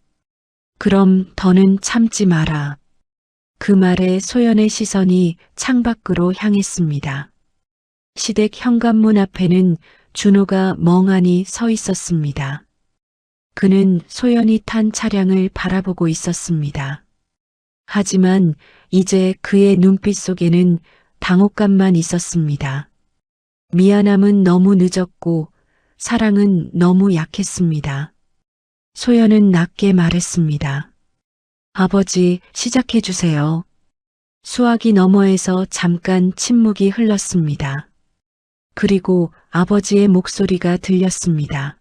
[SPEAKER 2] 그럼 더는 참지 마라. 그 말에 소연의 시선이 창밖으로 향했습니다. 시댁 현관문 앞에는 준호가 멍하니 서 있었습니다. 그는 소연이 탄 차량을 바라보고 있었습니다. 하지만 이제 그의 눈빛 속에는 당혹감만 있었습니다. 미안함은 너무 늦었고 사랑은 너무 약했습니다. 소연은 낮게 말했습니다. 아버지, 시작해 주세요. 수화기 너머에서 잠깐 침묵이 흘렀습니다. 그리고 아버지의 목소리가 들렸습니다.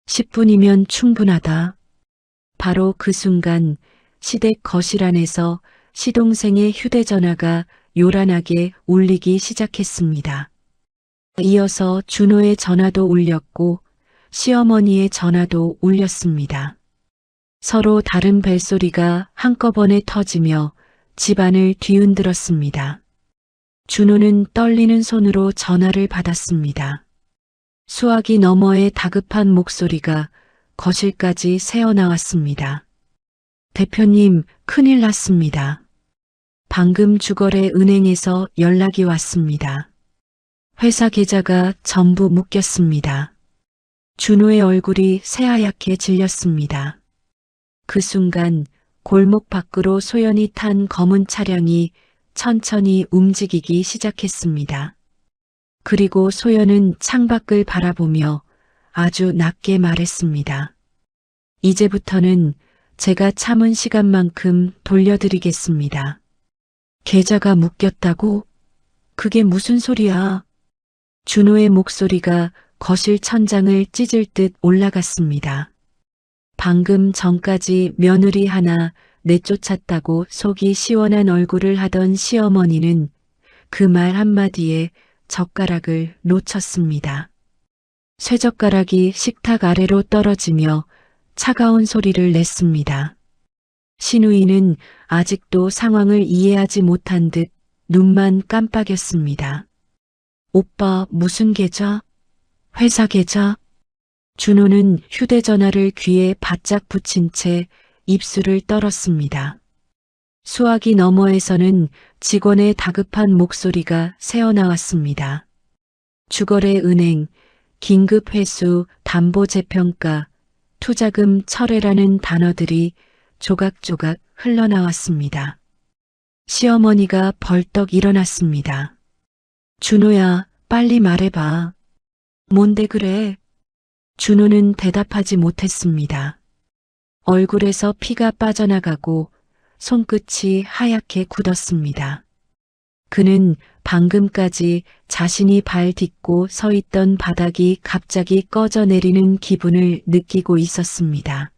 [SPEAKER 2] 10분이면 충분하다. 바로 그 순간 시댁 거실 안에서 시동생의 휴대전화가 요란하게 울리기 시작했습니다. 이어서 준호의 전화도 울렸고 시어머니의 전화도 울렸습니다. 서로 다른 벨소리가 한꺼번에 터지며 집안을 뒤흔들었습니다. 준호는 떨리는 손으로 전화를 받았습니다. 수화기 너머의 다급한 목소리가 거실까지 새어나왔습니다. 대표님, 큰일 났습니다. 방금 주거래 은행에서 연락이 왔습니다. 회사 계좌가 전부 묶였습니다. 준호의 얼굴이 새하얗게 질렸습니다. 그 순간 골목 밖으로 소연이 탄 검은 차량이 천천히 움직이기 시작했습니다. 그리고 소연은 창밖을 바라보며 아주 낮게 말했습니다. 이제부터는 제가 참은 시간만큼 돌려드리겠습니다. 계좌가 묶였다고? 그게 무슨 소리야? 준호의 목소리가 거실 천장을 찢을 듯 올라갔습니다. 방금 전까지 며느리 하나 내쫓았다고 속이 시원한 얼굴을 하던 시어머니는 그 말 한마디에 젓가락을 놓쳤습니다. 쇠젓가락이 식탁 아래로 떨어지며 차가운 소리를 냈습니다. 신우이는 아직도 상황을 이해하지 못한 듯 눈만 깜빡였습니다. 오빠, 무슨 계좌? 회사 계좌? 준호는 휴대전화를 귀에 바짝 붙인 채 입술을 떨었습니다. 수화기 너머에서는 직원의 다급한 목소리가 새어나왔습니다. 주거래 은행, 긴급 회수, 담보 재평가, 투자금 철회라는 단어들이 조각조각 흘러나왔습니다. 시어머니가 벌떡 일어났습니다. 준호야, 빨리 말해봐. 뭔데 그래? 준호는 대답하지 못했습니다. 얼굴에서 피가 빠져나가고 손끝이 하얗게 굳었습니다. 그는 방금까지 자신이 발 딛고 서 있던 바닥이 갑자기 꺼져 내리는 기분을 느끼고 있었습니다.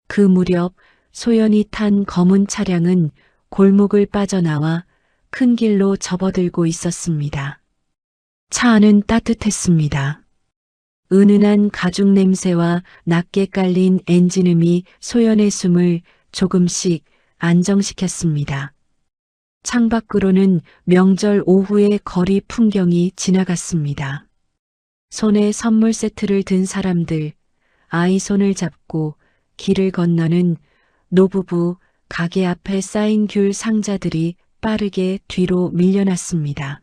[SPEAKER 2] 그 무렵 소연이 탄 검은 차량은 골목을 빠져나와 큰 길로 접어들고 있었습니다. 차 안은 따뜻했습니다. 은은한 가죽 냄새와 낮게 깔린 엔진음이 소연의 숨을 조금씩 안정시켰습니다. 창밖으로는 명절 오후의 거리 풍경이 지나갔습니다. 손에 선물 세트를 든 사람들, 아이 손을 잡고 길을 건너는 노부부, 가게 앞에 쌓인 귤 상자들이 빠르게 뒤로 밀려났습니다.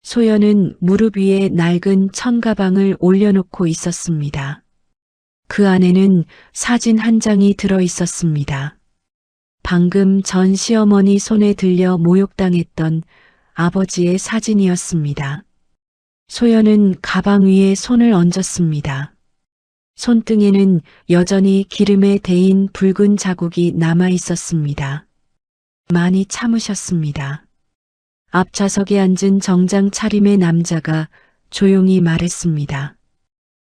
[SPEAKER 2] 소연은 무릎 위에 낡은 천가방을 올려놓고 있었습니다. 그 안에는 사진 한 장이 들어 있었습니다. 방금 전 시어머니 손에 들려 모욕당했던 아버지의 사진이었습니다. 소연은 가방 위에 손을 얹었습니다. 손등에는 여전히 기름에 데인 붉은 자국이 남아 있었습니다. 많이 참으셨습니다. 앞좌석에 앉은 정장 차림의 남자가 조용히 말했습니다.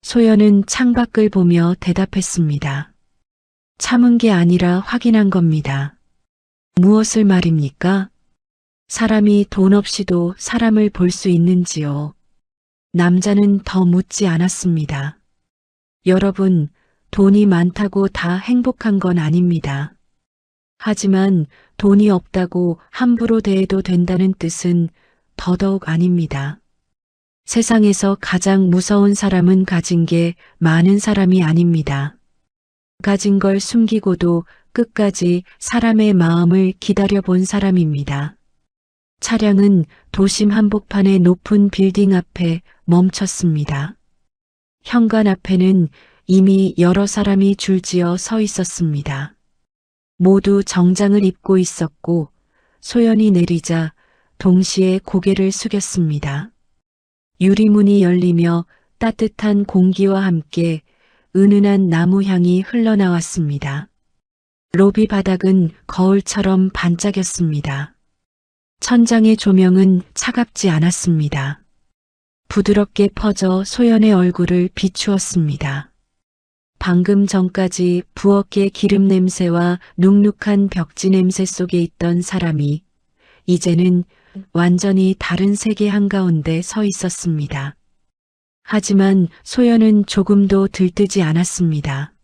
[SPEAKER 2] 소연은 창밖을 보며 대답했습니다. 참은 게 아니라 확인한 겁니다. 무엇을 말입니까? 사람이 돈 없이도 사람을 볼 수 있는지요. 남자는 더 묻지 않았습니다. 여러분, 돈이 많다고 다 행복한 건 아닙니다. 하지만 돈이 없다고 함부로 대해도 된다는 뜻은 더더욱 아닙니다. 세상에서 가장 무서운 사람은 가진 게 많은 사람이 아닙니다. 가진 걸 숨기고도 끝까지 사람의 마음을 기다려본 사람입니다. 차량은 도심 한복판의 높은 빌딩 앞에 멈췄습니다. 현관 앞에는 이미 여러 사람이 줄지어 서 있었습니다. 모두 정장을 입고 있었고 소연이 내리자 동시에 고개를 숙였습니다. 유리문이 열리며 따뜻한 공기와 함께 은은한 나무 향이 흘러나왔습니다. 로비 바닥은 거울처럼 반짝였습니다. 천장의 조명은 차갑지 않았습니다. 부드럽게 퍼져 소연의 얼굴을 비추었습니다. 방금 전까지 부엌의 기름 냄새와 눅눅한 벽지 냄새 속에 있던 사람이 이제는 완전히 다른 세계 한가운데 서 있었습니다. 하지만 소연은 조금도 들뜨지 않았습니다.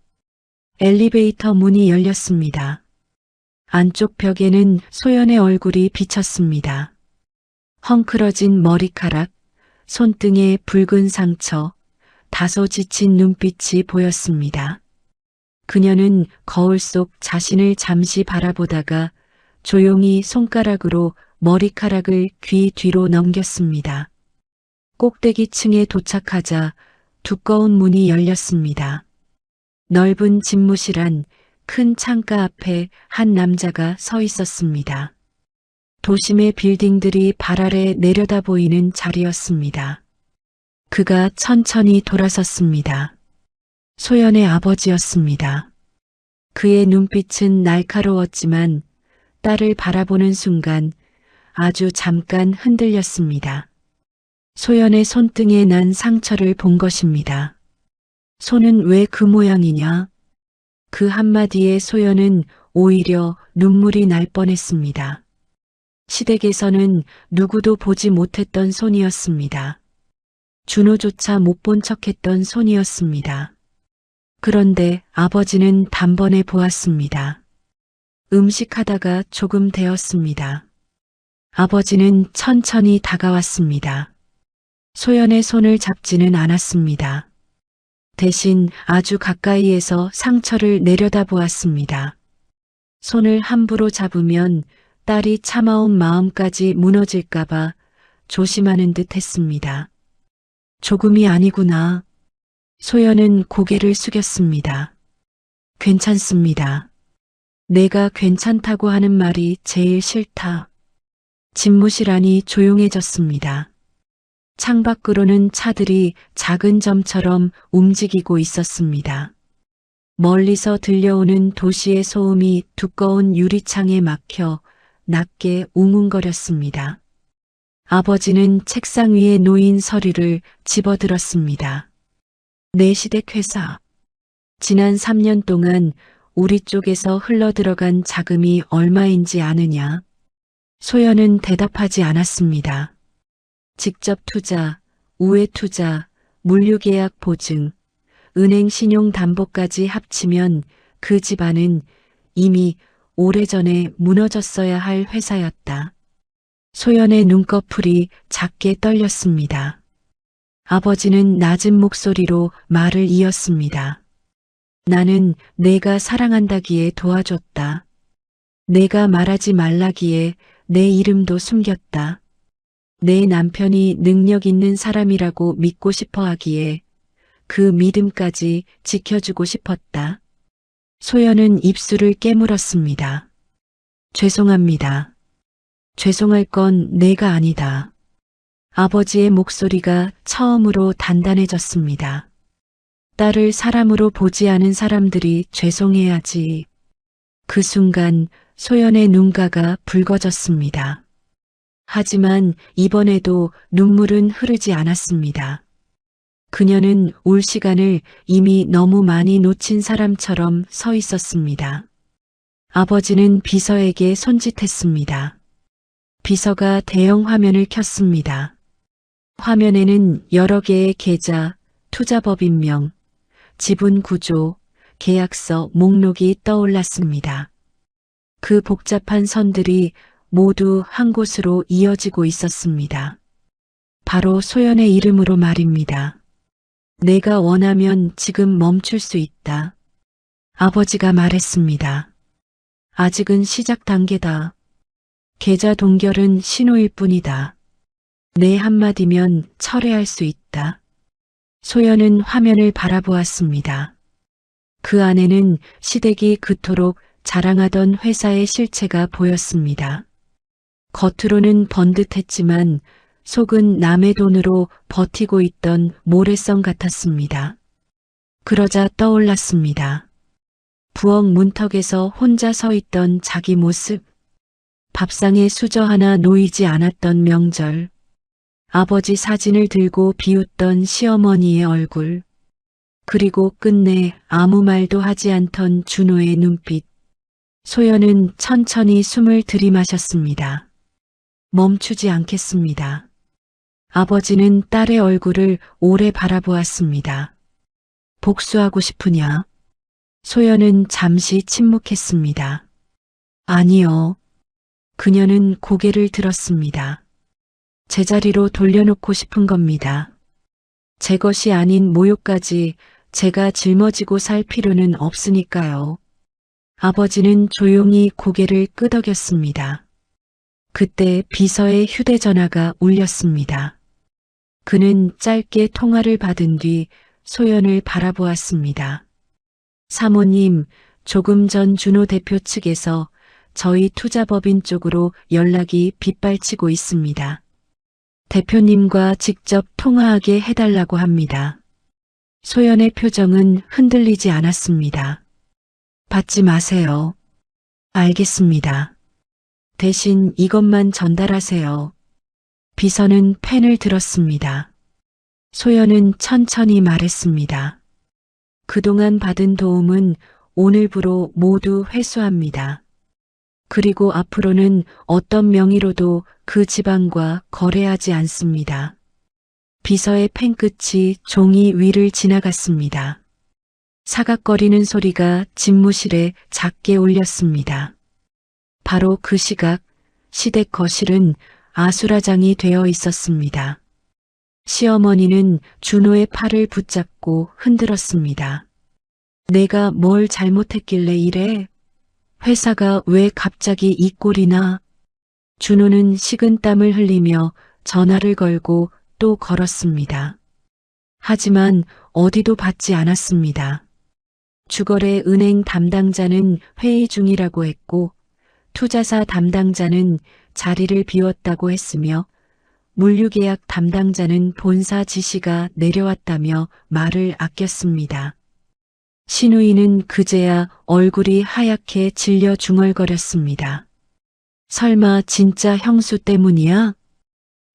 [SPEAKER 2] 엘리베이터 문이 열렸습니다. 안쪽 벽에는 소연의 얼굴이 비쳤습니다. 헝클어진 머리카락, 손등에 붉은 상처, 다소 지친 눈빛이 보였습니다. 그녀는 거울 속 자신을 잠시 바라보다가 조용히 손가락으로 머리카락을 귀 뒤로 넘겼습니다. 꼭대기층에 도착하자 두꺼운 문이 열렸습니다. 넓은 집무실 안 큰 창가 앞에 한 남자가 서 있었습니다. 도심의 빌딩들이 발 아래 내려다 보이는 자리였습니다. 그가 천천히 돌아섰습니다. 소연의 아버지였습니다. 그의 눈빛은 날카로웠지만 딸을 바라보는 순간 아주 잠깐 흔들렸습니다. 소연의 손등에 난 상처를 본 것입니다. 손은 왜 그 모양이냐? 그 한마디에 소연은 오히려 눈물이 날 뻔했습니다. 시댁에서는 누구도 보지 못했던 손이었습니다. 준호조차 못 본 척했던 손이었습니다. 그런데 아버지는 단번에 보았습니다. 음식하다가 조금 데었습니다. 아버지는 천천히 다가왔습니다. 소연의 손을 잡지는 않았습니다. 대신 아주 가까이에서 상처를 내려다보았습니다. 손을 함부로 잡으면 딸이 참아온 마음까지 무너질까봐 조심하는 듯 했습니다. 조금이 아니구나. 소연은 고개를 숙였습니다. 괜찮습니다. 내가 괜찮다고 하는 말이 제일 싫다. 집무실 안이 조용해졌습니다. 창밖으로는 차들이 작은 점처럼 움직이고 있었습니다. 멀리서 들려오는 도시의 소음이 두꺼운 유리창에 막혀 낮게 웅웅거렸습니다. 아버지는 책상 위에 놓인 서류를 집어들었습니다. 내 시댁 회사. 지난 3년 동안 우리 쪽에서 흘러들어간 자금이 얼마인지 아느냐? 소연은 대답하지 않았습니다. 직접 투자, 우회 투자, 물류계약 보증, 은행 신용 담보까지 합치면 그 집안은 이미 오래전에 무너졌어야 할 회사였다. 소연의 눈꺼풀이 작게 떨렸습니다. 아버지는 낮은 목소리로 말을 이었습니다. 나는 내가 사랑한다기에 도와줬다. 내가 말하지 말라기에 내 이름도 숨겼다. 내 남편이 능력 있는 사람이라고 믿고 싶어 하기에 그 믿음까지 지켜주고 싶었다. 소연은 입술을 깨물었습니다. 죄송합니다. 죄송할 건 내가 아니다. 아버지의 목소리가 처음으로 단단해졌습니다. 딸을 사람으로 보지 않은 사람들이 죄송해야지. 그 순간 소연의 눈가가 붉어졌습니다. 하지만 이번에도 눈물은 흐르지 않았습니다. 그녀는 올 시간을 이미 너무 많이 놓친 사람처럼 서 있었습니다. 아버지는 비서에게 손짓했습니다. 비서가 대형 화면을 켰습니다. 화면에는 여러 개의 계좌, 투자법인명, 지분 구조, 계약서 목록이 떠올랐습니다. 그 복잡한 선들이 모두 한 곳으로 이어지고 있었습니다. 바로 소연의 이름으로 말입니다. 내가 원하면 지금 멈출 수 있다. 아버지가 말했습니다. 아직은 시작 단계다. 계좌 동결은 신호일 뿐이다. 내 한마디면 철회할 수 있다. 소연은 화면을 바라보았습니다. 그 안에는 시댁이 그토록 자랑하던 회사의 실체가 보였습니다. 겉으로는 번듯했지만 속은 남의 돈으로 버티고 있던 모래성 같았습니다. 그러자 떠올랐습니다. 부엌 문턱에서 혼자 서 있던 자기 모습, 밥상에 수저 하나 놓이지 않았던 명절, 아버지 사진을 들고 비웃던 시어머니의 얼굴, 그리고 끝내 아무 말도 하지 않던 준호의 눈빛. 소연은 천천히 숨을 들이마셨습니다. 멈추지 않겠습니다. 아버지는 딸의 얼굴을 오래 바라보았습니다. 복수하고 싶으냐? 소연은 잠시 침묵했습니다. 아니요. 그녀는 고개를 들었습니다. 제자리로 돌려놓고 싶은 겁니다. 제 것이 아닌 모욕까지 제가 짊어지고 살 필요는 없으니까요. 아버지는 조용히 고개를 끄덕였습니다. 그때 비서의 휴대전화가 울렸습니다. 그는 짧게 통화를 받은 뒤 소연을 바라보았습니다. 사모님, 조금 전 준호 대표 측에서 저희 투자법인 쪽으로 연락이 빗발치고 있습니다. 대표님과 직접 통화하게 해달라고 합니다. 소연의 표정은 흔들리지 않았습니다. 받지 마세요. 알겠습니다. 대신 이것만 전달하세요. 비서는 펜을 들었습니다. 소연은 천천히 말했습니다. 그동안 받은 도움은 오늘부로 모두 회수합니다. 그리고 앞으로는 어떤 명의로도 그 지방과 거래하지 않습니다. 비서의 펜끝이 종이 위를 지나갔습니다. 사각거리는 소리가 집무실에 작게 울렸습니다. 바로 그 시각 시댁 거실은 아수라장이 되어 있었습니다. 시어머니는 준호의 팔을 붙잡고 흔들었습니다. 내가 뭘 잘못했길래 이래? 회사가 왜 갑자기 이 꼴이나? 준호는 식은땀을 흘리며 전화를 걸고 또 걸었습니다. 하지만 어디도 받지 않았습니다. 주거래 은행 담당자는 회의 중이라고 했고 투자사 담당자는 자리를 비웠다고 했으며 물류계약 담당자는 본사 지시가 내려왔다며 말을 아꼈습니다. 신우이는 그제야 얼굴이 하얗게 질려 중얼거렸습니다. 설마 진짜 형수 때문이야?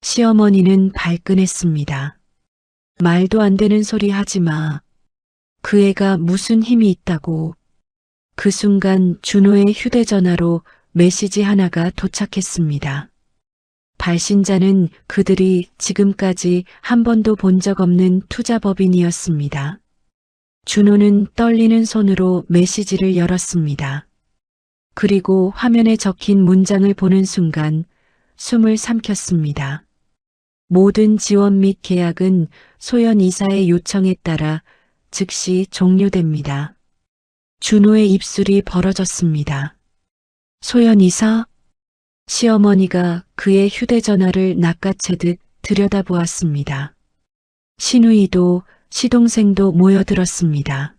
[SPEAKER 2] 시어머니는 발끈했습니다. 말도 안 되는 소리 하지 마. 그 애가 무슨 힘이 있다고. 그 순간 준호의 휴대전화로 메시지 하나가 도착했습니다. 발신자는 그들이 지금까지 한 번도 본 적 없는 투자법인이었습니다. 준호는 떨리는 손으로 메시지를 열었습니다. 그리고 화면에 적힌 문장을 보는 순간 숨을 삼켰습니다. 모든 지원 및 계약은 소연 이사의 요청에 따라 즉시 종료됩니다. 준호의 입술이 벌어졌습니다. 소연 이사? 시어머니가 그의 휴대전화를 낚아채듯 들여다보았습니다. 신우이도 시동생도 모여들었습니다.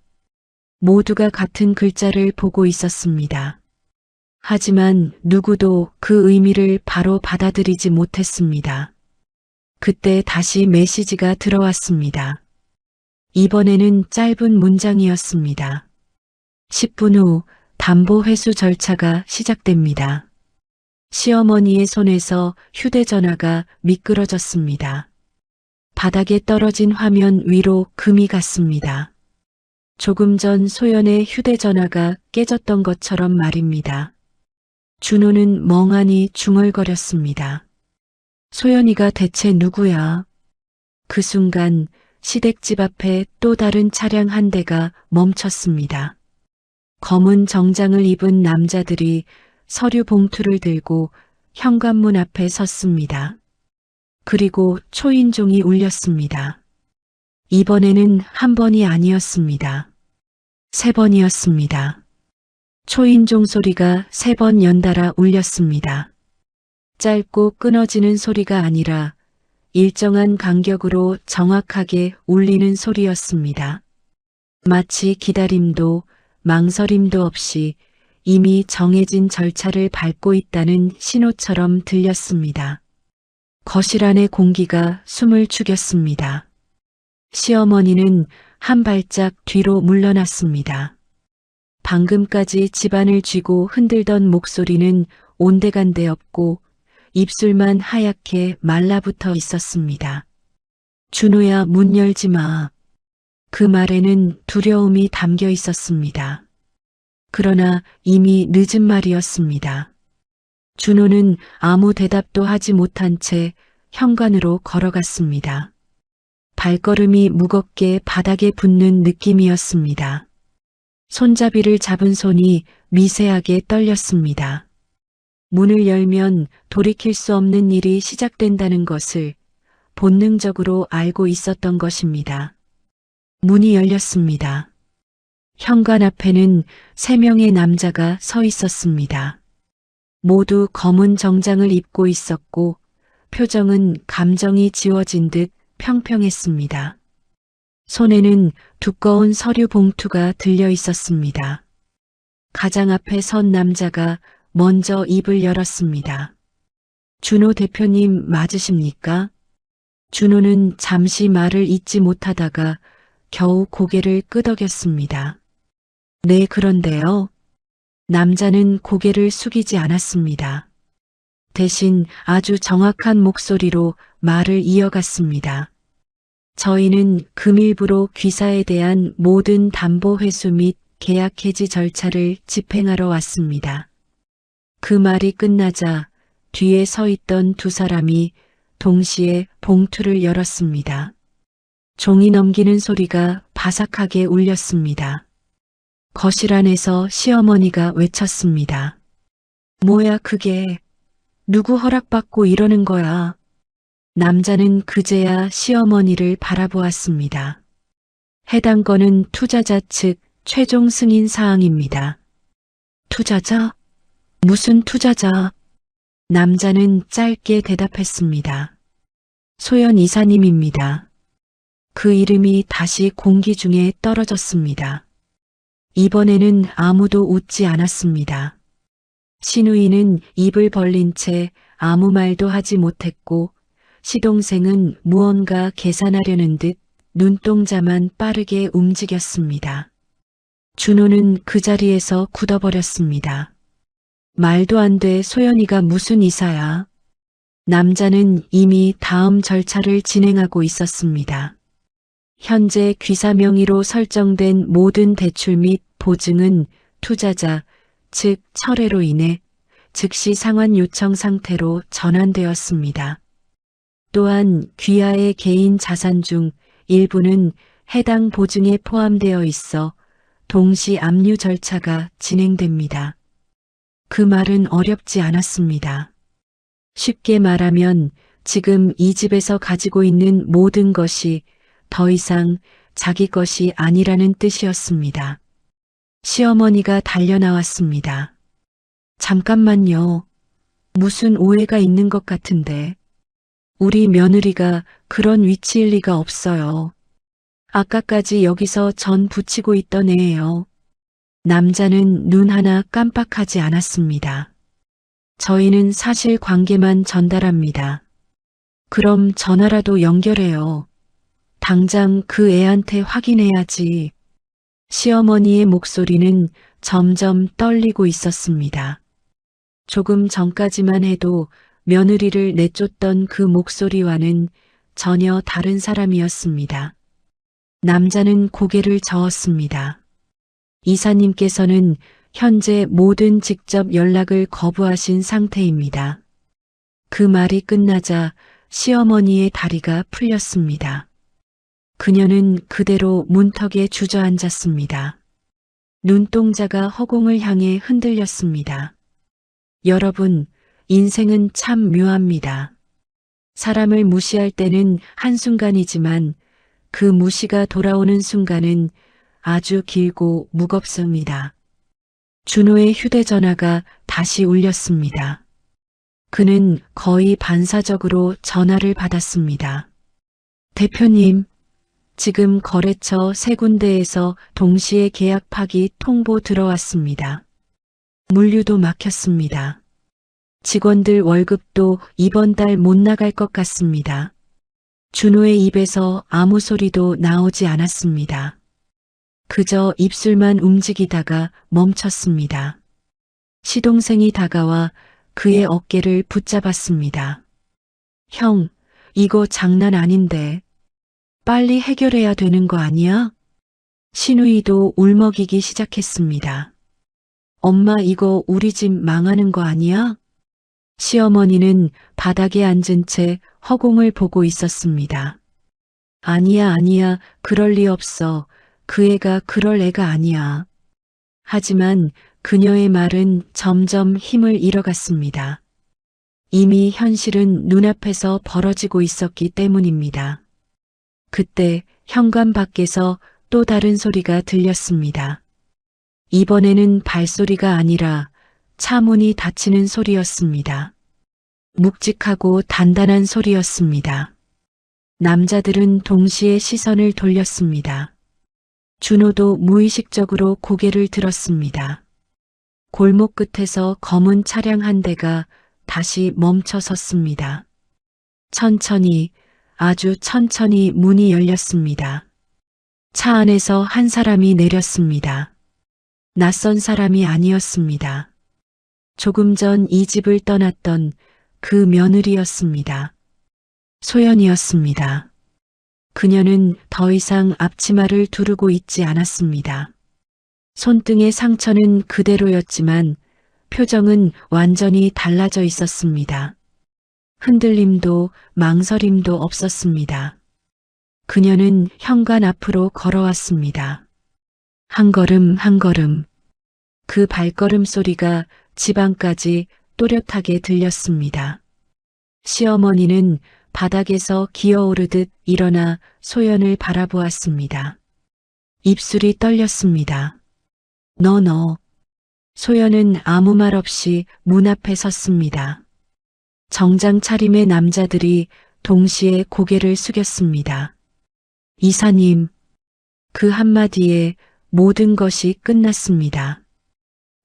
[SPEAKER 2] 모두가 같은 글자를 보고 있었습니다. 하지만 누구도 그 의미를 바로 받아들이지 못했습니다. 그때 다시 메시지가 들어왔습니다. 이번에는 짧은 문장이었습니다. 10분 후 담보 회수 절차가 시작됩니다. 시어머니의 손에서 휴대전화가 미끄러졌습니다. 바닥에 떨어진 화면 위로 금이 갔습니다. 조금 전 소연의 휴대전화가 깨졌던 것처럼 말입니다. 준호는 멍하니 중얼거렸습니다. 소연이가 대체 누구야? 그 순간 시댁집 앞에 또 다른 차량 한 대가 멈췄습니다. 검은 정장을 입은 남자들이 서류 봉투를 들고 현관문 앞에 섰습니다. 그리고 초인종이 울렸습니다. 이번에는 한 번이 아니었습니다. 3번이었습니다. 초인종 소리가 3번 연달아 울렸습니다. 짧고 끊어지는 소리가 아니라 일정한 간격으로 정확하게 울리는 소리였습니다. 마치 기다림도 망설임도 없이 이미 정해진 절차를 밟고 있다는 신호처럼 들렸습니다. 거실 안의 공기가 숨을 죽였습니다. 시어머니는 한 발짝 뒤로 물러났습니다. 방금까지 집안을 쥐고 흔들던 목소리는 온데간데 없고 입술만 하얗게 말라붙어 있었습니다. 준호야, 문 열지 마. 그 말에는 두려움이 담겨 있었습니다. 그러나 이미 늦은 말이었습니다. 준호는 아무 대답도 하지 못한 채 현관으로 걸어갔습니다. 발걸음이 무겁게 바닥에 붙는 느낌이었습니다. 손잡이를 잡은 손이 미세하게 떨렸습니다. 문을 열면 돌이킬 수 없는 일이 시작된다는 것을 본능적으로 알고 있었던 것입니다. 문이 열렸습니다. 현관 앞에는 3명의 남자가 서 있었습니다. 모두 검은 정장을 입고 있었고 표정은 감정이 지워진 듯 평평했습니다. 손에는 두꺼운 서류 봉투가 들려 있었습니다. 가장 앞에 선 남자가 먼저 입을 열었습니다. 준호 대표님 맞으십니까? 준호는 잠시 말을 잇지 못하다가 겨우 고개를 끄덕였습니다. 네, 그런데요. 남자는 고개를 숙이지 않았습니다. 대신 아주 정확한 목소리로 말을 이어갔습니다. 저희는 금일부로 귀사에 대한 모든 담보 회수 및 계약 해지 절차를 집행하러 왔습니다. 그 말이 끝나자 뒤에 서 있던 2사람이 동시에 봉투를 열었습니다. 종이 넘기는 소리가 바삭하게 울렸습니다. 거실 안에서 시어머니가 외쳤습니다. 뭐야 그게? 누구 허락받고 이러는 거야? 남자는 그제야 시어머니를 바라보았습니다. 해당 건은 투자자 측 최종 승인 사항입니다. 투자자? 무슨 투자자? 남자는 짧게 대답했습니다. 소연 이사님입니다. 그 이름이 다시 공기 중에 떨어졌습니다. 이번에는 아무도 웃지 않았습니다. 시누이는 입을 벌린 채 아무 말도 하지 못했고 시동생은 무언가 계산하려는 듯 눈동자만 빠르게 움직였습니다. 준호는 그 자리에서 굳어버렸습니다. 말도 안 돼, 소연이가 무슨 이사야. 남자는 이미 다음 절차를 진행하고 있었습니다. 현재 귀사 명의로 설정된 모든 대출 및 보증은 투자자, 즉 철회로 인해 즉시 상환 요청 상태로 전환되었습니다. 또한 귀하의 개인 자산 중 일부는 해당 보증에 포함되어 있어 동시 압류 절차가 진행됩니다. 그 말은 어렵지 않았습니다. 쉽게 말하면 지금 이 집에서 가지고 있는 모든 것이 더 이상 자기 것이 아니라는 뜻이었습니다. 시어머니가 달려나왔습니다. 잠깐만요. 무슨 오해가 있는 것 같은데. 우리 며느리가 그런 위치일 리가 없어요. 아까까지 여기서 전 붙이고 있던 애예요. 남자는 눈 하나 깜빡하지 않았습니다. 저희는 사실 관계만 전달합니다. 그럼 전화라도 연결해요. 당장 그 애한테 확인해야지. 시어머니의 목소리는 점점 떨리고 있었습니다. 조금 전까지만 해도 며느리를 내쫓던 그 목소리와는 전혀 다른 사람이었습니다. 남자는 고개를 저었습니다. 이사님께서는 현재 모든 직접 연락을 거부하신 상태입니다. 그 말이 끝나자 시어머니의 다리가 풀렸습니다. 그녀는 그대로 문턱에 주저앉았습니다. 눈동자가 허공을 향해 흔들렸습니다. 여러분, 인생은 참 묘합니다. 사람을 무시할 때는 한순간이지만 그 무시가 돌아오는 순간은 아주 길고 무겁습니다. 준호의 휴대전화가 다시 울렸습니다. 그는 거의 반사적으로 전화를 받았습니다. 대표님, 지금 거래처 3군데에서 동시에 계약 파기 통보 들어왔습니다. 물류도 막혔습니다. 직원들 월급도 이번 달 못 나갈 것 같습니다. 준호의 입에서 아무 소리도 나오지 않았습니다. 그저 입술만 움직이다가 멈췄습니다. 시동생이 다가와 그의 어깨를 붙잡았습니다. 형, 이거 장난 아닌데. 빨리 해결해야 되는 거 아니야? 신우이도 울먹이기 시작했습니다. 엄마, 이거 우리 집 망하는 거 아니야? 시어머니는 바닥에 앉은 채 허공을 보고 있었습니다. 아니야, 그럴 리 없어. 그 애가 그럴 애가 아니야. 하지만 그녀의 말은 점점 힘을 잃어갔습니다. 이미 현실은 눈앞에서 벌어지고 있었기 때문입니다. 그때 현관 밖에서 또 다른 소리가 들렸습니다. 이번에는 발소리가 아니라 차 문이 닫히는 소리였습니다. 묵직하고 단단한 소리였습니다. 남자들은 동시에 시선을 돌렸습니다. 준호도 무의식적으로 고개를 들었습니다. 골목 끝에서 검은 차량 한 대가 다시 멈춰 섰습니다. 천천히, 아주 천천히 문이 열렸습니다. 차 안에서 한 사람이 내렸습니다. 낯선 사람이 아니었습니다. 조금 전 이 집을 떠났던 그 며느리였습니다. 소연이었습니다. 그녀는 더 이상 앞치마를 두르고 있지 않았습니다. 손등의 상처는 그대로였지만 표정은 완전히 달라져 있었습니다. 흔들림도 망설임도 없었습니다. 그녀는 현관 앞으로 걸어왔습니다. 한 걸음 한 걸음. 그 발걸음 소리가 지방까지 또렷하게 들렸습니다. 시어머니는 바닥에서 기어오르듯 일어나 소연을 바라보았습니다. 입술이 떨렸습니다. 너. 소연은 아무 말 없이 문 앞에 섰습니다. 정장 차림의 남자들이 동시에 고개를 숙였습니다. 이사님, 그 한마디에 모든 것이 끝났습니다.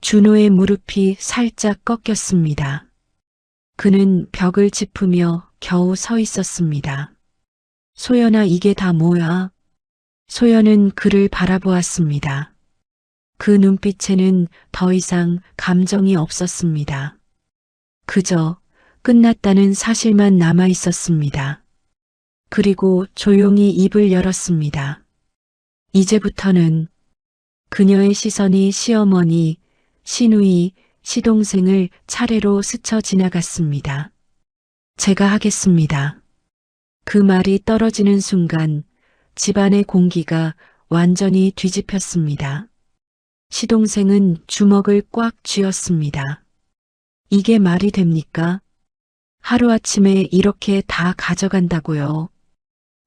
[SPEAKER 2] 준호의 무릎이 살짝 꺾였습니다. 그는 벽을 짚으며 겨우 서 있었습니다. 소연아, 이게 다 뭐야? 소연은 그를 바라보았습니다. 그 눈빛에는 더 이상 감정이 없었습니다. 그저 끝났다는 사실만 남아 있었습니다. 그리고 조용히 입을 열었습니다. 이제부터는. 그녀의 시선이 시어머니, 시누이, 시동생을 차례로 스쳐 지나갔습니다. 제가 하겠습니다. 그 말이 떨어지는 순간 집안의 공기가 완전히 뒤집혔습니다. 시동생은 주먹을 꽉 쥐었습니다. 이게 말이 됩니까? 하루아침에 이렇게 다 가져간다고요.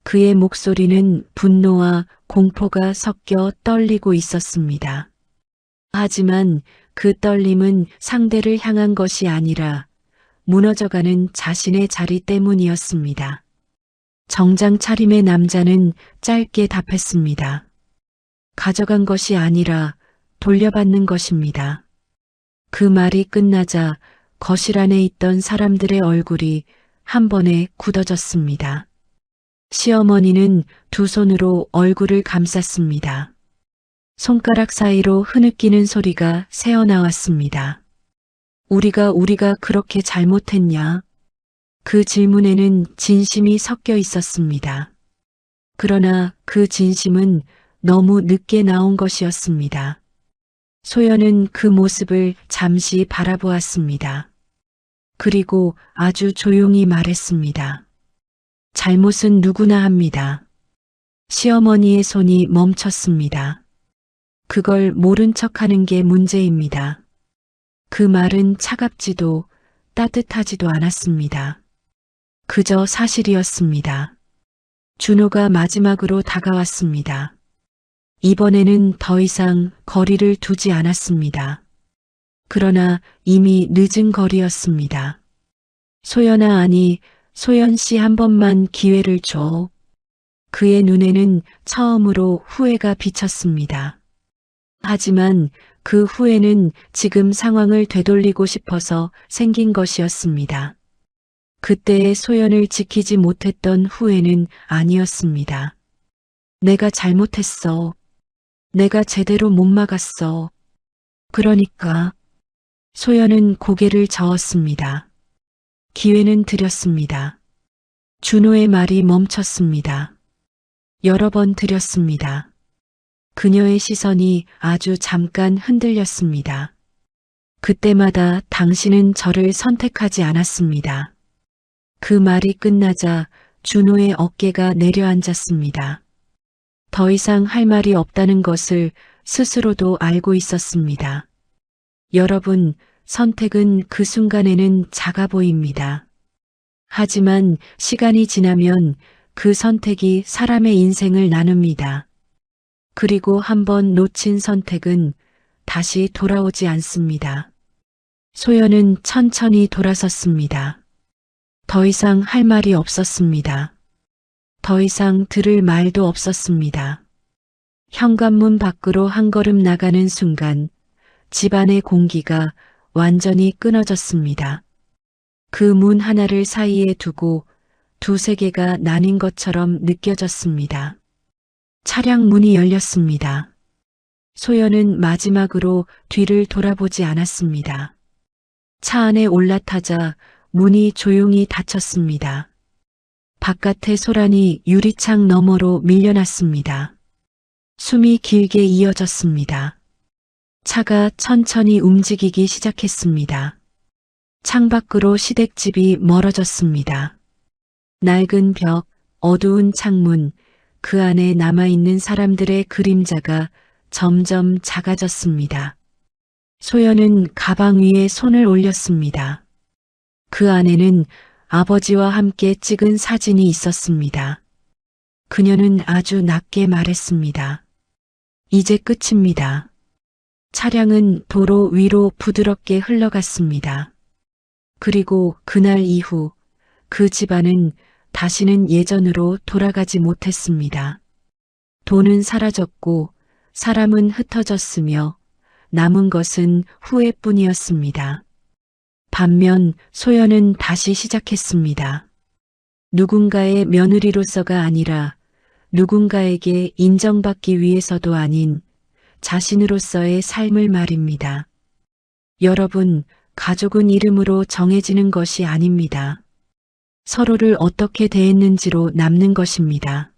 [SPEAKER 2] 그의 목소리는 분노와 공포가 섞여 떨리고 있었습니다. 하지만 그 떨림은 상대를 향한 것이 아니라 무너져가는 자신의 자리 때문이었습니다. 정장 차림의 남자는 짧게 답했습니다. 가져간 것이 아니라 돌려받는 것입니다. 그 말이 끝나자 거실 안에 있던 사람들의 얼굴이 한 번에 굳어졌습니다. 시어머니는 두 손으로 얼굴을 감쌌습니다. 손가락 사이로 흐느끼는 소리가 새어나왔습니다. 우리가 그렇게 잘못했냐? 그 질문에는 진심이 섞여 있었습니다. 그러나 그 진심은 너무 늦게 나온 것이었습니다. 소연은 그 모습을 잠시 바라보았습니다. 그리고 아주 조용히 말했습니다. 잘못은 누구나 합니다. 시어머니의 손이 멈췄습니다. 그걸 모른 척하는 게 문제입니다. 그 말은 차갑지도 따뜻하지도 않았습니다. 그저 사실이었습니다. 준호가 마지막으로 다가왔습니다. 이번에는 더 이상 거리를 두지 않았습니다. 그러나 이미 늦은 거리였습니다. 소연아, 아니, 소연 씨 한 번만 기회를 줘. 그의 눈에는 처음으로 후회가 비쳤습니다. 하지만 그 후회는 지금 상황을 되돌리고 싶어서 생긴 것이었습니다. 그때의 소연을 지키지 못했던 후회는 아니었습니다. 내가 잘못했어. 내가 제대로 못 막았어. 그러니까 소연은 고개를 저었습니다. 기회는 드렸습니다. 준호의 말이 멈췄습니다. 여러 번 드렸습니다. 그녀의 시선이 아주 잠깐 흔들렸습니다. 그때마다 당신은 저를 선택하지 않았습니다. 그 말이 끝나자 준호의 어깨가 내려앉았습니다. 더 이상 할 말이 없다는 것을 스스로도 알고 있었습니다. 여러분, 선택은 그 순간에는 작아 보입니다. 하지만 시간이 지나면 그 선택이 사람의 인생을 나눕니다. 그리고 한번 놓친 선택은 다시 돌아오지 않습니다. 소연은 천천히 돌아섰습니다. 더 이상 할 말이 없었습니다. 더 이상 들을 말도 없었습니다. 현관문 밖으로 한 걸음 나가는 순간 집안의 공기가 완전히 끊어졌습니다. 그 문 하나를 사이에 두고 두세 개가 나뉜 것처럼 느껴졌습니다. 차량 문이 열렸습니다. 소연은 마지막으로 뒤를 돌아보지 않았습니다. 차 안에 올라타자 문이 조용히 닫혔습니다. 바깥의 소란이 유리창 너머로 밀려났습니다. 숨이 길게 이어졌습니다. 차가 천천히 움직이기 시작했습니다. 창밖으로 시댁집이 멀어졌습니다. 낡은 벽, 어두운 창문, 그 안에 남아있는 사람들의 그림자가 점점 작아졌습니다. 소연은 가방 위에 손을 올렸습니다. 그 안에는 아버지와 함께 찍은 사진이 있었습니다. 그녀는 아주 낮게 말했습니다. 이제 끝입니다. 차량은 도로 위로 부드럽게 흘러갔습니다. 그리고 그날 이후 그 집안은 다시는 예전으로 돌아가지 못했습니다. 돈은 사라졌고 사람은 흩어졌으며 남은 것은 후회뿐이었습니다. 반면 소연은 다시 시작했습니다. 누군가의 며느리로서가 아니라 누군가에게 인정받기 위해서도 아닌 자신으로서의 삶을 말입니다. 여러분, 가족은 이름으로 정해지는 것이 아닙니다. 서로를 어떻게 대했는지로 남는 것입니다.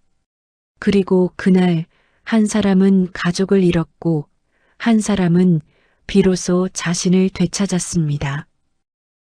[SPEAKER 2] 그리고 그날 한 사람은 가족을 잃었고 한 사람은 비로소 자신을 되찾았습니다.